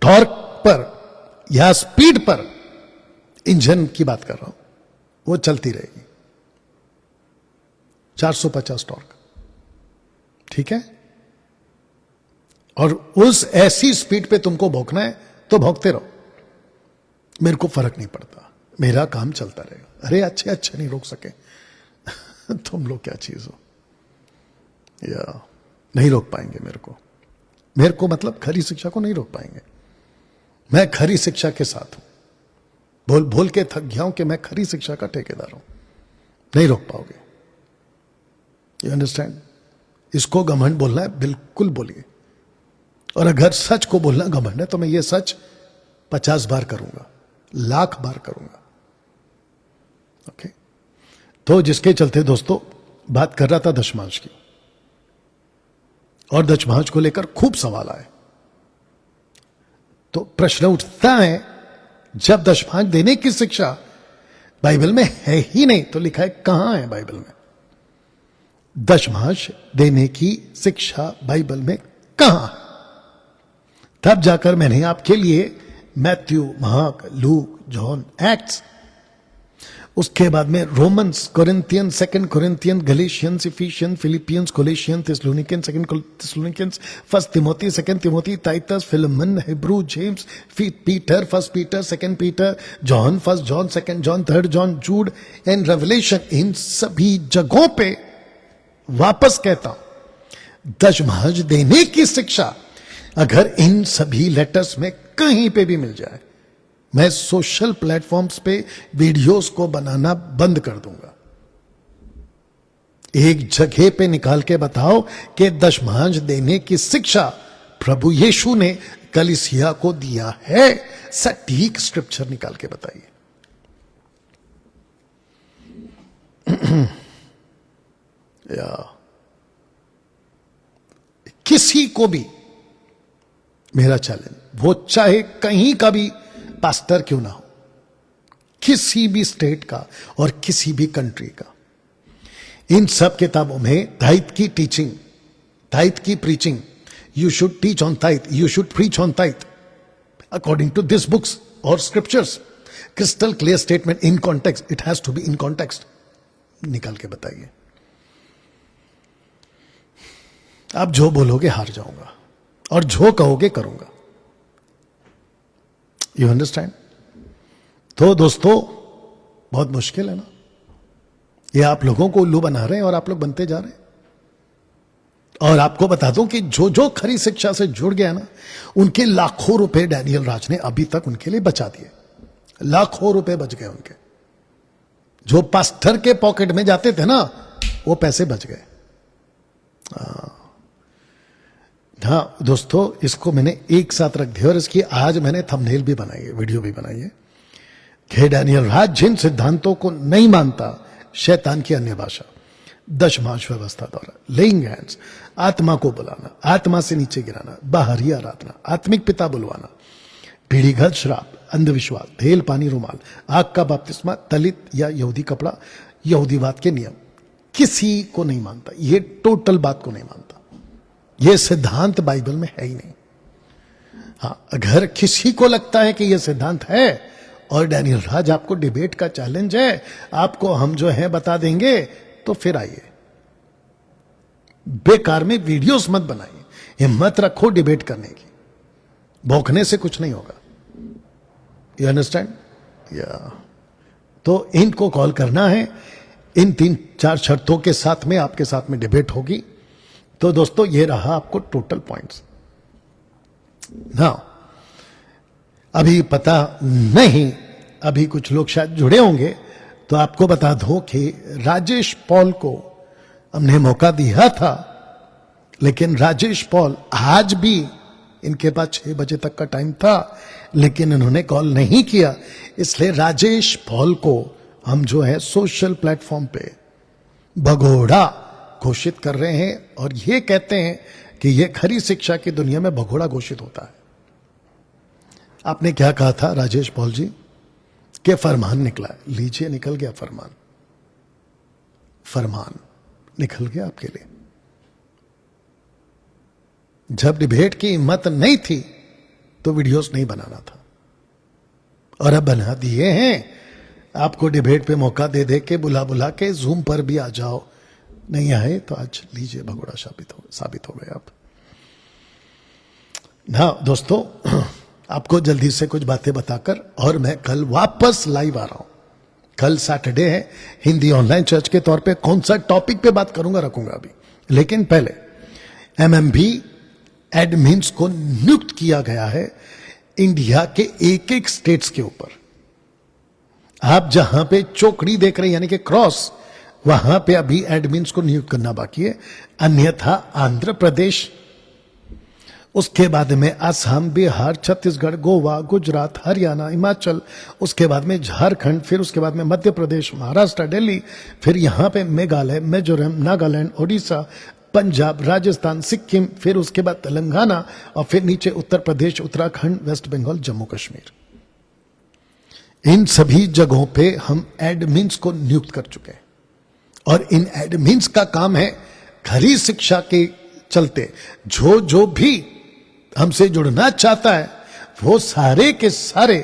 टॉर्क पर या स्पीड पर, इंजन की बात कर रहा हूं, वो चलती रहेगी। 450 टॉर्क, ठीक है? और उस ऐसी स्पीड पे तुमको भौंकना है तो भौंकते रहो, मेरे को फर्क नहीं पड़ता, मेरा काम चलता रहेगा। अरे अच्छे नहीं रोक सके तुम लोग क्या चीज हो, या नहीं रोक पाएंगे मेरे को मतलब खरी शिक्षा को नहीं रोक पाएंगे। मैं खरी शिक्षा के साथ हूं, बोल बोल के थक गया हूं कि मैं खरी शिक्षा का ठेकेदार हूं। नहीं रोक पाओगे। You understand? इसको घमंड बोलना है, बिल्कुल बोलिए। और अगर सच को बोलना घमंड है तो मैं ये सच 50 बार करूंगा, 1,00,000 बार करूंगा। ओके, तो जिसके चलते दोस्तों बात कर रहा था दशमांश की। और दशमांश को लेकर खूब सवाल आए। तो प्रश्न उठता है, जब दशमांश देने की शिक्षा बाइबल में है ही नहीं तो लिखा है कहां है बाइबल में? दशमांश देने की शिक्षा बाइबल में कहां? तब जाकर मैंने आपके लिए Matthew, Mark, Luke, John, Acts, उसके बाद में Romans, Corinthian, second Corinthian, Galatians, Ephesian, Philippians, Colossian, Thessalonian, second Thessalonians, first Timothy, second Timothy, Titus, Philemon, Hebrew, James, Peter, first Peter, second Peter, John, first John, second John, third John, Jude and Revelation, इन सभी जगहों पे वापस कहता हूं, दशमांश देने की शिक्षा अगर इन सभी लेटर्स में कहीं पे भी मिल जाए, मैं सोशल प्लेटफॉर्म्स पे वीडियोस को बनाना बंद कर दूंगा। एक जगह पे निकाल के बताओ कि दशमांश देने की शिक्षा प्रभु यीशु ने कलीसिया को दिया है। सटीक स्क्रिप्चर निकाल के बताइए। या किसी को भी मेरा चैलेंज, वो चाहे कहीं का भी पास्टर क्यों ना हो, किसी भी स्टेट का और किसी भी कंट्री का, इन सब किताबों में टाइथ की टीचिंग, टाइथ की preaching, you should teach on tithe, you should preach on tithe according to this books और scriptures, crystal clear statement in context, it has to be in context. निकाल के बताइए। आप जो बोलोगे हार जाऊंगा और जो कहोगे करूंगा। You understand? तो दोस्तों बहुत मुश्किल है ना, ये आप लोगों को उल्लू बना रहे हैं और आप लोग बनते जा रहे हैं। और आपको बता दूं कि जो जो खरी शिक्षा से जुड़ गया ना, उनके लाखों रुपए डैनियल राज ने अभी तक उनके लिए बचा दिए। लाखों रुपए बच गए उनके, जो पास्टर के पॉकेट में जाते थे ना, वो पैसे बच गए। हाँ दोस्तों, इसको मैंने एक साथ रख दिया और इसकी आज मैंने थंबनेल भी बनाई है, वीडियो भी बनाई है कि डैनियल राज जिन सिद्धांतों को नहीं मानता, शैतान की अन्य भाषा, दशमांश व्यवस्था द्वारा, लेइंग हैंड्स, आत्मा को बुलाना, आत्मा से नीचे गिराना, बाहरी आराधना, आत्मिक पिता बुलवाना, पीढ़ीगत श्राप, अंधविश्वास, भेल पानी रुमाल, आग का बपतिस्मा, दलित या यहूदी कपड़ा, यहूदीवाद के नियम, किसी को नहीं मानता। ये टोटल बात को नहीं मानता। ये सिद्धांत बाइबल में है ही नहीं। हाँ, अगर किसी को लगता है कि यह सिद्धांत है और डैनियल राज आपको डिबेट का चैलेंज है, आपको हम जो है बता देंगे, तो फिर आइए। बेकार में वीडियोस मत बनाइए, हिम्मत रखो डिबेट करने की, भौंकने से कुछ नहीं होगा। You understand? या तो इनको कॉल करना है, इन 3-4 शर्तों के साथ में आपके साथ में डिबेट होगी। तो दोस्तों ये रहा आपको टोटल पॉइंट्स। ना अभी पता नहीं, अभी कुछ लोग शायद जुड़े होंगे, तो आपको बता दो कि राजेश पॉल को हमने मौका दिया था, लेकिन राजेश पॉल आज भी, इनके पास 6 बजे तक का टाइम था, लेकिन इन्होंने कॉल नहीं किया। इसलिए राजेश पॉल को हम जो है सोशल प्लेटफॉर्म पे भगोड़ा घोषित कर रहे हैं और ये कहते हैं कि ये खरी शिक्षा की दुनिया में भगोड़ा घोषित होता है। आपने क्या कहा था राजेश पॉल जी? कि फरमान निकला। लीजिए, निकल गया फरमान, फरमान निकल गया आपके लिए। जब डिबेट की हिम्मत नहीं थी तो वीडियोस नहीं बनाना था, और अब बना दिए हैं। आपको डिबेट पे मौका दे दे के, बुला बुला के, जूम पर भी आ जाओ, नहीं आए तो आज लीजिए भगोड़ा साबित हो गए आप। ना दोस्तों, आपको जल्दी से कुछ बातें बताकर, और मैं कल वापस लाइव आ रहा हूं। कल सैटरडे है, हिंदी ऑनलाइन चर्च के तौर पे कौन सा टॉपिक पे बात करूंगा रखूंगा अभी, लेकिन पहले एमएमबी एडमिन्स को नियुक्त किया गया है इंडिया के एक स्टेट्स के ऊपर। आप जहां पे चौकड़ी देख रहे हैं यानी कि क्रॉस, वहां पे अभी एडमिन्स को नियुक्त करना बाकी है। अन्यथा आंध्र प्रदेश, उसके बाद में असम, बिहार, छत्तीसगढ़, गोवा, गुजरात, हरियाणा, हिमाचल, उसके बाद में झारखंड, फिर उसके बाद में मध्य प्रदेश, महाराष्ट्र, दिल्ली, फिर यहां पे मेघालय, मिजोरम, नागालैंड, ओडिशा, पंजाब, राजस्थान, सिक्किम, फिर उसके बाद तेलंगाना और फिर नीचे उत्तर प्रदेश, उत्तराखंड, वेस्ट बंगाल, जम्मू कश्मीर। इन सभी जगहों पे हम एडमिन्स को नियुक्त कर चुके हैं और इन एडमिन्स का काम है खरी शिक्षा के चलते जो भी हमसे जुड़ना चाहता है वो सारे के सारे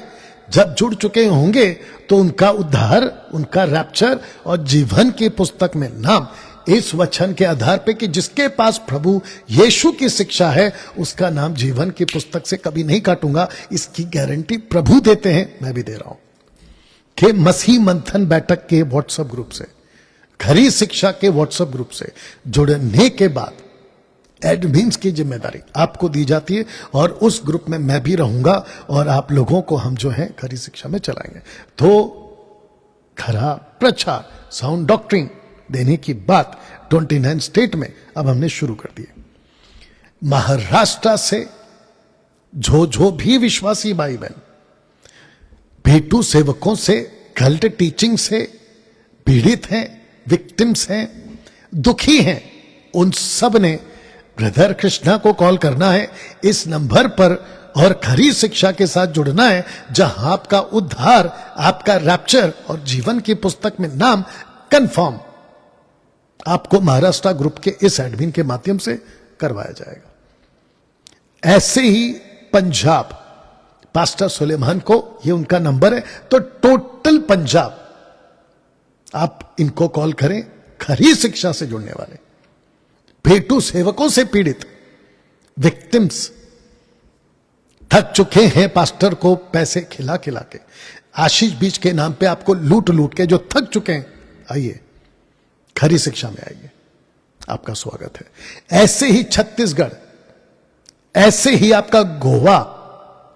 जब जुड़ चुके होंगे तो उनका उद्धार, उनका रैप्चर और जीवन की पुस्तक में नाम इस वचन के आधार पे कि जिसके पास प्रभु यीशु की शिक्षा है उसका नाम जीवन की पुस्तक से कभी नहीं काटूंगा, इसकी गारंटी प्रभु देते हैं, मैं भी दे रहा हूं कि मसीह मंथन बैठक के व्हाट्सएप ग्रुप से, खरी शिक्षा के व्हाट्सएप ग्रुप से जुड़ने के बाद एडमिन्स की जिम्मेदारी आपको दी जाती है और उस ग्रुप में मैं भी रहूंगा और आप लोगों को हम जो है खरी शिक्षा में चलाएंगे। तो खरा प्रचार, साउंड डॉक्ट्रिन देने की बात 29 स्टेट में अब हमने शुरू कर दी। महाराष्ट्र से जो भी विश्वासी भाई बहन भेटू सेवकों से, कल्ट टीचिंग से पीड़ित हैं, विक्टिम्स हैं, दुखी हैं, उन सब ने ब्रदर कृष्णा को कॉल करना है इस नंबर पर और खरी शिक्षा के साथ जुड़ना है जहां आपका उद्धार, आपका रैप्चर और जीवन की पुस्तक में नाम कंफर्म आपको महाराष्ट्र ग्रुप के इस एडमिन के माध्यम से करवाया जाएगा। ऐसे ही पंजाब, पास्टर सुलेमान को ये उनका नंबर है, तो टोटल पंजाब आप इनको कॉल करें, खरी शिक्षा से जुड़ने वाले, भेटू सेवकों से पीड़ित, विक्टिम्स, थक चुके हैं पास्टर को पैसे खिला खिला के, आशीष बीज के नाम पे आपको लूट लूट के जो थक चुके हैं, आइए खरी शिक्षा में आइए, आपका स्वागत है। ऐसे ही छत्तीसगढ़, ऐसे ही आपका गोवा,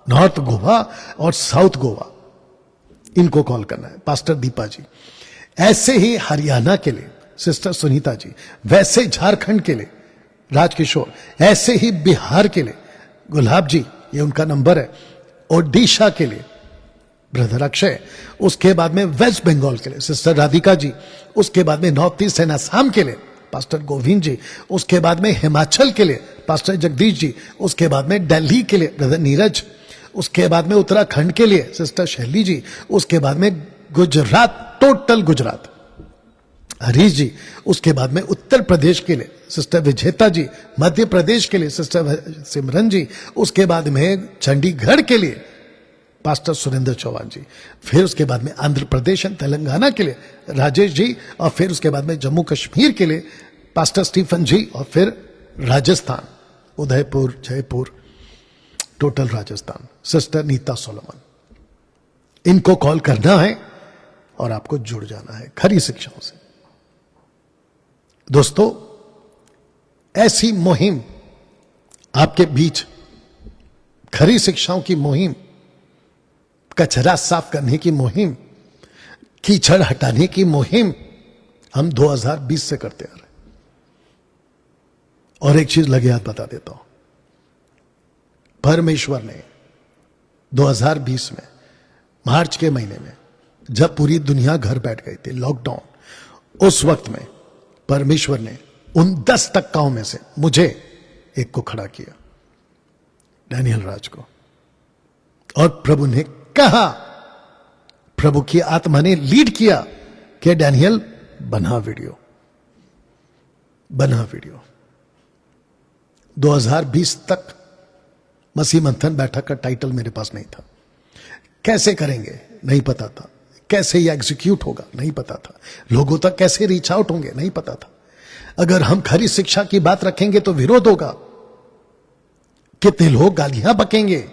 नॉर्थ गोवा और साउथ गोवा, इनको कॉल करना है, पास्टर दीपा जी। ऐसे ही हरियाणा के लिए सिस्टर सुनीता जी, वैसे झारखंड के लिए राजकिशोर, ऐसे ही बिहार के लिए गुलाब जी, ये उनका नंबर है, ओडिशा के लिए ब्रदर अक्षय, उसके बाद में वेस्ट बंगाल के लिए सिस्टर राधिका जी, उसके बाद में नॉर्थ ईस्ट एंड असम के लिए पास्टर गोविंद जी, उसके बाद में हिमाचल के लिए पास्टर जगदीश जी, उसके बाद में दिल्ली के लिए ब्रदर नीरज, उसके बाद में उत्तराखंड के लिए सिस्टर शैली जी, उसके बाद में गुजरात, टोटल गुजरात हरीश जी, उसके बाद में उत्तर प्रदेश के लिए सिस्टर विजेता जी, मध्य प्रदेश के लिए सिस्टर सिमरन जी, उसके बाद में चंडीगढ़ के लिए पास्टर सुरेंद्र चौहान जी, फिर उसके बाद में आंध्र प्रदेश एंड तेलंगाना के लिए राजेश जी, और फिर उसके बाद में जम्मू कश्मीर के लिए पास्टर स्टीफन जी, और फिर Rajasthan Udaipur, Jaipur, total Rajasthan sister Neeta Solomon. इनको कॉल करना है और आपको जुड़ जाना है खरी शिक्षाओं से। दोस्तों, ऐसी मुहिम आपके बीच, खरी शिक्षाओं की मुहिम, कचरा साफ करने की मुहिम, कीचड़ हटाने की मुहिम हम 2020 से करते आ रहे हैं। और एक चीज लगे हाथ बता देता हूं, परमेश्वर ने 2020 में मार्च के महीने में जब पूरी दुनिया घर बैठ गई थी, लॉकडाउन, उस वक्त में परमेश्वर ने उन 10 टक्काओं में से मुझे एक को खड़ा किया, डैनियल राज को, और प्रभु ने कहा, प्रभु की आत्मा ने लीड किया कि डैनियल बना वीडियो। 2020 तक मसीह मंथन बैठक का टाइटल मेरे पास नहीं था, कैसे करेंगे नहीं पता था, कैसे ये एग्जीक्यूट होगा नहीं पता था, लोगों तक कैसे रीच आउट होंगे नहीं पता था, अगर हम खरी शिक्षा की बात रखेंगे तो विरोध होगा, कितने लोग गालियां बकेंगे,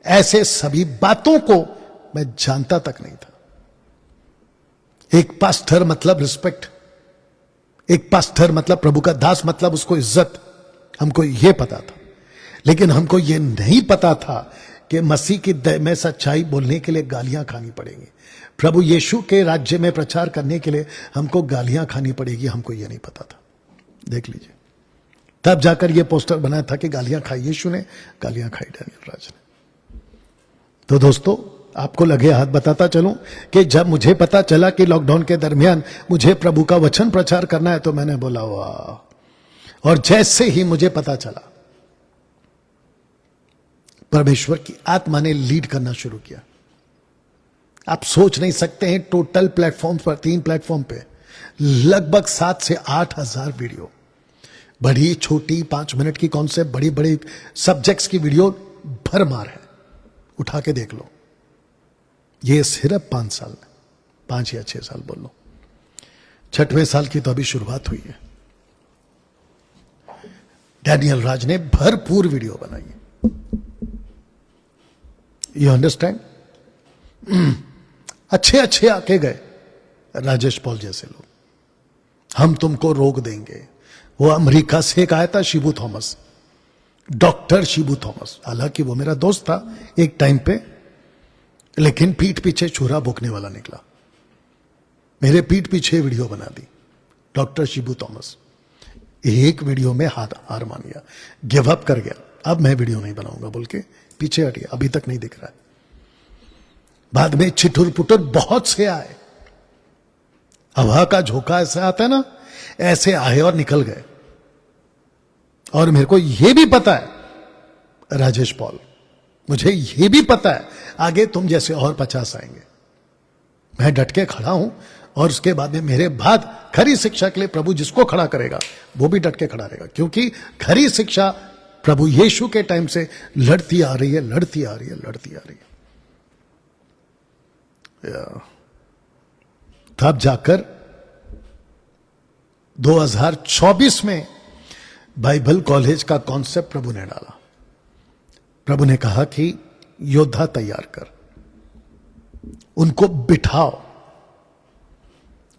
ऐसे सभी बातों को मैं जानता तक नहीं था। एक पास्टर मतलब रिस्पेक्ट, एक पास्टर मतलब प्रभु का दास मतलब उसको इज्जत, हमको यह पता था, लेकिन हमको यह नहीं पता था कि मसीह की दया में सच्चाई बोलने के लिए गालियां खानी पड़ेंगी, प्रभु यीशु के राज्य में प्रचार करने के लिए हमको गालियां खानी पड़ेगी, हमको यह नहीं पता था। देख लीजिए, तब जाकर यह पोस्टर बनाया था कि गालियां खाई यीशु ने, गालियां खाई डैनियल राज ने। तो दोस्तों, आपको लगे हाथ बताता चलूं कि जब मुझे पता चला कि लॉकडाउन के दरमियान मुझे प्रभु का वचन प्रचार करना है, तो मैंने बोला वाह, और जैसे ही मुझे पता चला, परमेश्वर की आत्मा ने लीड करना शुरू किया। आप सोच नहीं सकते हैं, टोटल प्लेटफॉर्म पर, 3 प्लेटफॉर्म पे लगभग 7 से 8 हजार वीडियो, बड़ी छोटी 5 मिनट की कॉन्सेप्ट, बड़ी बड़ी सब्जेक्ट्स की वीडियो भरमार है। उठा के देख लो। ये सिर्फ 5 साल में, 5 या 6 साल बोल लो, 6वें साल की तो अभी शुरुआत हुई है। डैनियल राज ने भरपूर वीडियो बनाई है। You understand? अच्छे अच्छे आके गए, राजेश पॉल जैसे लोग, हम तुमको रोक देंगे। वो अमेरिका से एक आया था, Shibu Thomas, doctor Shibu Thomas. हालांकि वो मेरा दोस्त था एक टाइम पे, लेकिन पीठ पीछे छुरा भोंकने वाला निकला। मेरे पीठ पीछे वीडियो बना दी। डॉक्टर शिबू थॉमस एक वीडियो में हार मान गया, गिव अप कर गया। अब मैं वीडियो नहीं बनाऊंगा बोल के पीछे हट गया। अभी तक नहीं दिख रहा है। बाद में छिटुर पुटुर बहुत से आए, हवा का झोंका ऐसा आता है ना, ऐसे आए और निकल गए। और मेरे को यह भी पता है, राजेश पॉल, मुझे यह भी पता है आगे तुम जैसे और 50 आएंगे। मैं डट के खड़ा हूं, और उसके बाद में मेरे बाद खरी शिक्षा के लिए प्रभु जिसको खड़ा करेगा वो भी डट के खड़ा रहेगा, क्योंकि खरी शिक्षा प्रभु यीशु के टाइम से लड़ती आ रही है, लड़ती आ रही है, लड़ती आ रही है। तब जाकर 2024 में बाइबल कॉलेज का कॉन्सेप्ट प्रभु ने डाला। प्रभु ने कहा कि योद्धा तैयार कर, उनको बिठाओ।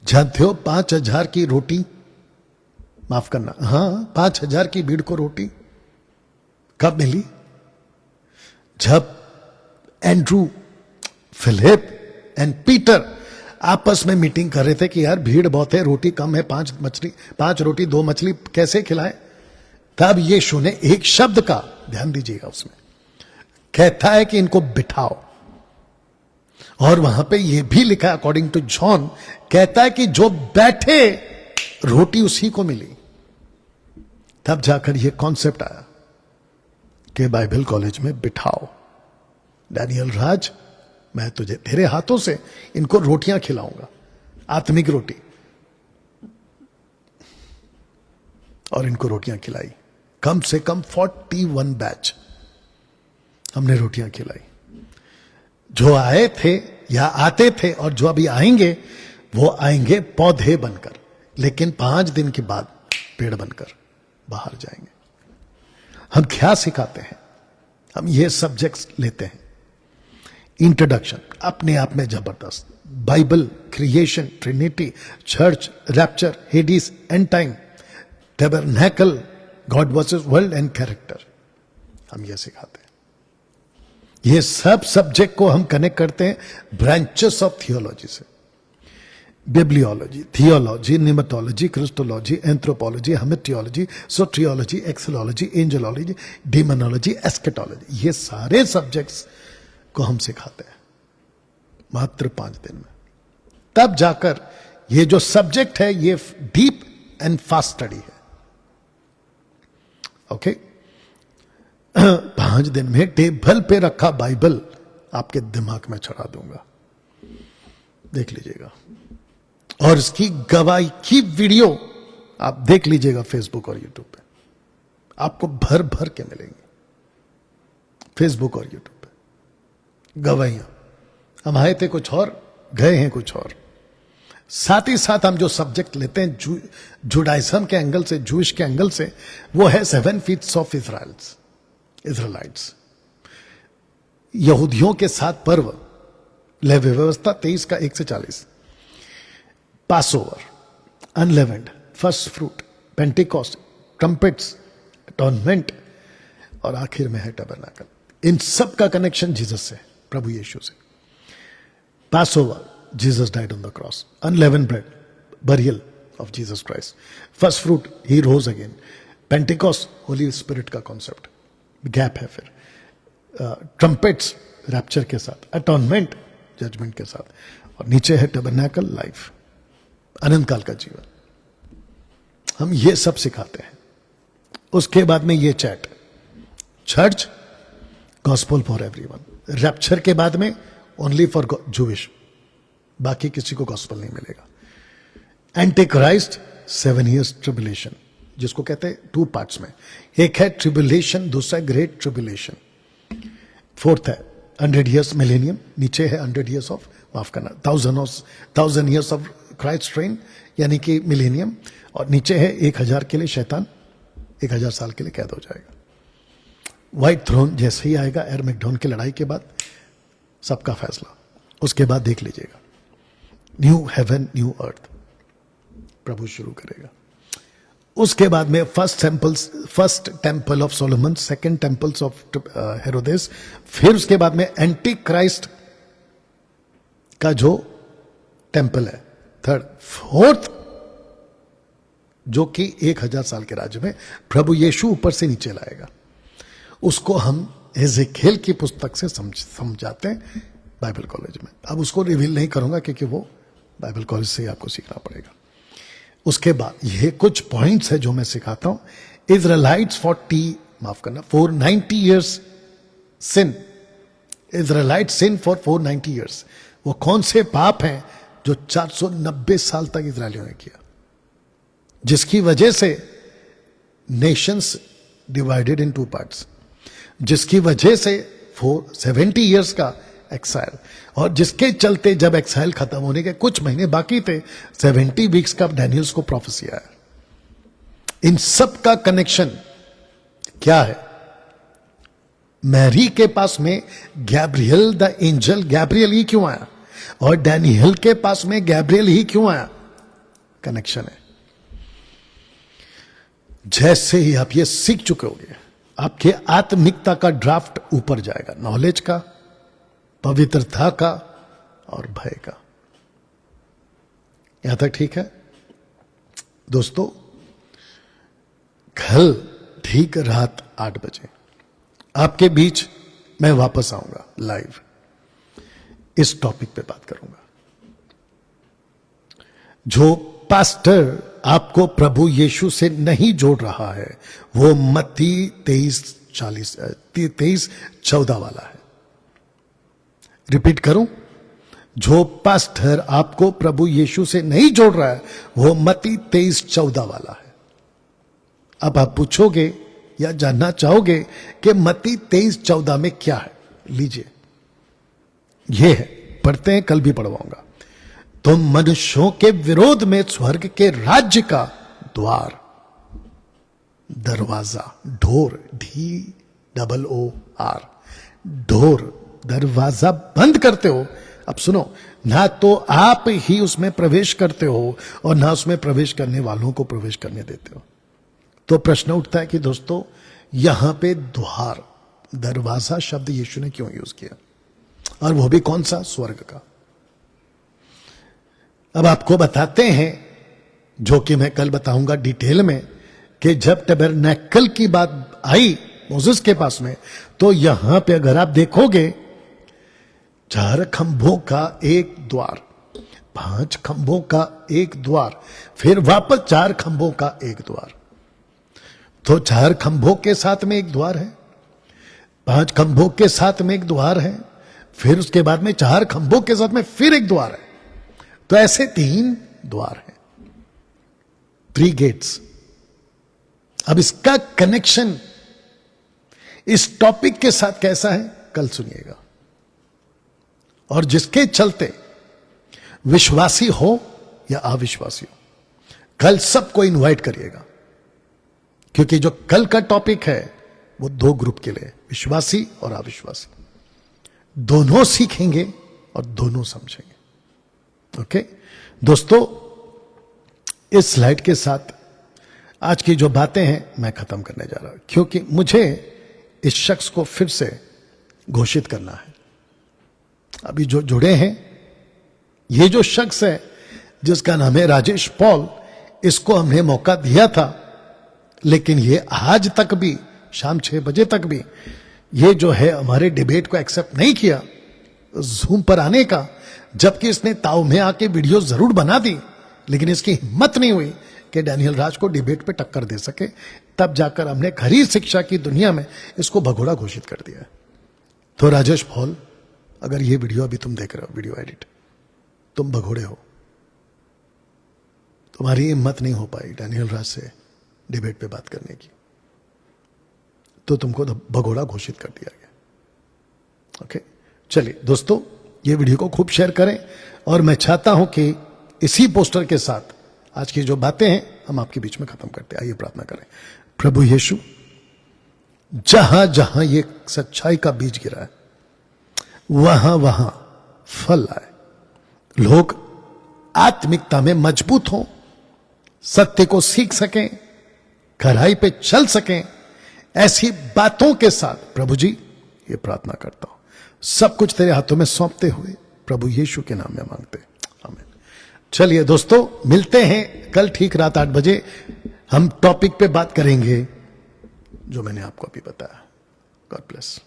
जानते हो 5000 की रोटी, माफ करना, हां 5000 की भीड़ को रोटी कब मिली? जब एंड्रू, फिलिप एंड पीटर आपस में मीटिंग कर रहे थे कि यार भीड़ बहुत है, रोटी कम है, 5 रोटी 2 मछली कैसे खिलाएं। तब यीशु ने एक शब्द का ध्यान दीजिएगा, उसमें कहता है कि इनको बिठाओ। और वहां पे यह भी लिखा है अकॉर्डिंग टू जॉन, कहता है कि जो बैठे रोटी उसी को मिली। तब जाकर यह कॉन्सेप्ट आया कि बाइबल कॉलेज में बिठाओ। डैनियल राज, मैं तुझे तेरे हाथों से इनको रोटियां खिलाऊंगा, आत्मिक रोटी। और इनको रोटियां खिलाई, कम से कम 41 बैच हमने रोटियां खिलाई। जो आए थे या आते थे और जो अभी आएंगे, वो आएंगे पौधे बनकर, लेकिन 5 दिन के बाद पेड़ बनकर बाहर जाएंगे। हम क्या सिखाते हैं? हम ये सब्जेक्ट्स लेते हैं। इंट्रोडक्शन अपने आप में जबरदस्त, Bible, creation, trinity, church, rapture, Hades, end time, tabernacle, God versus world and character, हम ये सिखाते हैं। ये सब सब्जेक्ट को हम कनेक्ट करते हैं ब्रांचेस ऑफ थियोलॉजी से। बिब्लियोलॉजी, थियोलॉजी, निमेटोलॉजी, क्रिस्टोलॉजी, एंथ्रोपोलॉजी, हेमेटियोलॉजी, सोट्रियोलॉजी, एक्सोलॉजी, एंजलॉलॉजी, डीमोनोलॉजी, एस्केटोलॉजी, ये सारे सब्जेक्ट्स को हम सिखाते हैं मात्र 5 दिन में। तब जाकर ये जो सब्जेक्ट है ये डीप एंड फास्ट स्टडी है। ओके 5 दिन में टेबल पे रखा बाइबल आपके दिमाग में चढ़ा दूंगा, देख लीजिएगा। और इसकी गवाही की वीडियो आप देख लीजिएगा फेसबुक और यूट्यूब पे, आपको भर भर के मिलेंगे फेसबुक और यूट्यूब पे गवाहियां। हम आए थे कुछ और, गए हैं कुछ और। साथ ही साथ हम जो सब्जेक्ट लेते हैं जुडाइज्म के एंगल से, जूश के एंगल से, वो है 7 फीट्स ऑफ इज़राइलाइट्स, यहूदियों के 7 पर्व, लेवी व्यवस्था 23 का 1 से 40, Passover, unleavened, first fruit, Pentecost, trumpets, atonement, और आखिर में है टबरनाकल। इन सब का कनेक्शन जीसस से, प्रभु यीशु से। Passover, Jesus died on the cross. Unleavened bread, burial of Jesus Christ. First fruit, he rose again. Pentecost, Holy Spirit का concept, गैप है फिर। ट्रम्पेट्स, रैप्चर के साथ, अटॉनमेंट, जजमेंट के साथ, और नीचे है टैबरनैकल, लाइफ, अनंत काल का जीवन। हम ये सब सिखाते हैं। उसके बाद में ये chat, church gospel for everyone, rapture के बाद में ओनली फॉर जूविश, बाकी किसी को गॉस्पेल नहीं मिलेगा। एंटी क्राइस्ट 7 years ट्रिबुलेशन, जिसको कहते हैं 2 parts में, एक है ट्रिबुलेशन, दूसरा ग्रेट ट्रिबुलेशन, फोर्थ है 100 years मिलेनियम, नीचे है 100 years ऑफ, माफ करना, 1000 years ऑफ क्राइस्ट रेन यानी कि मिलेनियम, और नीचे है 1000 के लिए शैतान 1000 साल के लिए कैद हो जाएगा। व्हाइट थ्रोन जैसे ही आएगा एरमेगडोन की लड़ाई के बाद सबका फैसला, उसके बाद देख लीजिएगा न्यू हेवन न्यू अर्थ प्रभु शुरू करेगा। उसके बाद में first temple of Solomon, second temples of Herod, फिर उसके बाद में एंटी क्राइस्ट का जो टेंपल है थर्ड, फोर्थ जो कि 1000 साल के राज्य में प्रभु यीशु ऊपर से नीचे लाएगा। उसको हम एजेकिएल की पुस्तक से समझाते हैं बाइबल कॉलेज में। अब उसको रिवील नहीं करूंगा क्योंकि वो बाइबल कॉलेज से आपको सीखना पड़ेगा। उसके बाद ये कुछ पॉइंट्स है जो मैं सिखाता हूं। Israelites 490 years sin, Israelite sin for 490 years। वो कौन से पाप हैं जो 490 साल तक इजरायलियों ने किया, जिसकी वजह से नेशंस डिवाइडेड इन 2 parts, जिसकी वजह से 70 years का एक्साइल, और जिसके चलते जब एक्साइल खत्म होने के कुछ महीने बाकी थे 70 weeks का डैनियल्स को प्रोफेसी आया। इन सब का कनेक्शन क्या है? मैरी के पास में गैब्रियल द एंजल, गैब्रियल ही क्यों आया, और डैनियल के पास में गैब्रियल ही क्यों आया? कनेक्शन है। जैसे ही आप ये सीख चुके होंगे, आपके आत्मिकता का ड्राफ्ट ऊपर जाएगा, नॉलेज का, पवित्रता का और भय का। यहां तक ठीक है दोस्तों? कल ठीक रात 8 बजे आपके बीच मैं वापस आऊंगा लाइव, इस टॉपिक पे बात करूंगा। जो पास्टर आपको प्रभु यीशु से नहीं जोड़ रहा है वो मत्ती 23:14 वाला है। रिपीट करूं, जो पास्टर आपको प्रभु यीशु से नहीं जोड़ रहा है वो मत्ती 23:14 वाला है। अब आप पूछोगे या जानना चाहोगे कि मत्ती 23:14 में क्या है? लीजिए, यह है, पढ़ते हैं, कल भी पढ़वाऊंगा। तुम मनुष्यों के विरोध में स्वर्ग के राज्य का द्वार, दरवाजा, ढोर, DOOR, ढोर, दरवाजा बंद करते हो। अब सुनो, ना तो आप ही उसमें प्रवेश करते हो और ना उसमें प्रवेश करने वालों को प्रवेश करने देते हो। तो प्रश्न उठता है कि दोस्तों यहां पे द्वार, दरवाजा शब्द यीशु ने क्यों यूज किया, और वो भी कौन सा? स्वर्ग का। अब आपको बताते हैं, जो कि मैं कल बताऊंगा डिटेल में, कि जब टबरनेकल की बात आई मोसेस के पास में, तो यहां पे अगर आप देखोगे 4 खंभों का एक द्वार, 5 खंभों का एक द्वार, फिर वापस 4 खंभों का एक द्वार। तो 4 खंभों के साथ में एक द्वार है, 5 खंभों के साथ में एक द्वार है, फिर उसके बाद में 4 खंभों के साथ में फिर एक द्वार है। तो ऐसे 3 द्वार हैं, 3 गेट्स। अब इसका कनेक्शन इस टॉपिक के साथ कैसा है कल सुनिएगा, और जिसके चलते विश्वासी हो या अविश्वासी हो, कल सबको इनवाइट करिएगा, क्योंकि जो कल का टॉपिक है वो 2 ग्रुप के लिए, विश्वासी और अविश्वासी। दोनों सीखेंगे और दोनों समझेंगे। ओके दोस्तों, इस स्लाइड के साथ आज की जो बातें हैं मैं खत्म करने जा रहा हूं, क्योंकि मुझे इस शख्स को फिर से घोषित करना है। अभी जो जुड़े हैं, ये जो शख्स है जिसका नाम है राजेश पॉल, इसको हमने मौका दिया था, लेकिन ये आज तक भी शाम 6 बजे तक भी ये जो है हमारे डिबेट को एक्सेप्ट नहीं किया जूम पर आने का, जबकि इसने ताऊ में आके वीडियो जरूर बना दी, लेकिन इसकी हिम्मत नहीं हुई कि डैनियल राज को डिबेट पे टक्कर दे सके, तब जाकर हमने खरी शिक्षा की दुनिया में इसको भगोड़ा घोषित कर दिया। तो राजेश पॉल, अगर ये वीडियो अभी तुम देख रहे हो, वीडियो एडिट, तुम भगोड़े हो, तुम्हारी हिम्मत नहीं हो पाई डैनियल राज से डिबेट पे बात करने की, तो तुमको भगोड़ा घोषित कर दिया गया। ओके, चलिए दोस्तों, ये वीडियो को खूब शेयर करें, और मैं चाहता हूं कि इसी पोस्टर के साथ आज की जो बातें हैं हम आपके बीच में खत्म करते हैं। आइए प्रार्थना करें। प्रभु यीशु, जहां जहां ये सच्चाई का बीज गिरा है, वहां वहां फल आए, लोग आत्मिकता में मजबूत हों, सत्य को सीख सकें, खराई पे चल सकें, ऐसी बातों के साथ प्रभु जी ये प्रार्थना करता हूं, सब कुछ तेरे हाथों में सौंपते हुए प्रभु यीशु के नाम में मांगते। आमीन। चलिए दोस्तों, मिलते हैं कल ठीक रात 8 बजे। हम टॉपिक पे बात करेंगे जो मैंने आपको अभी बताया। God bless.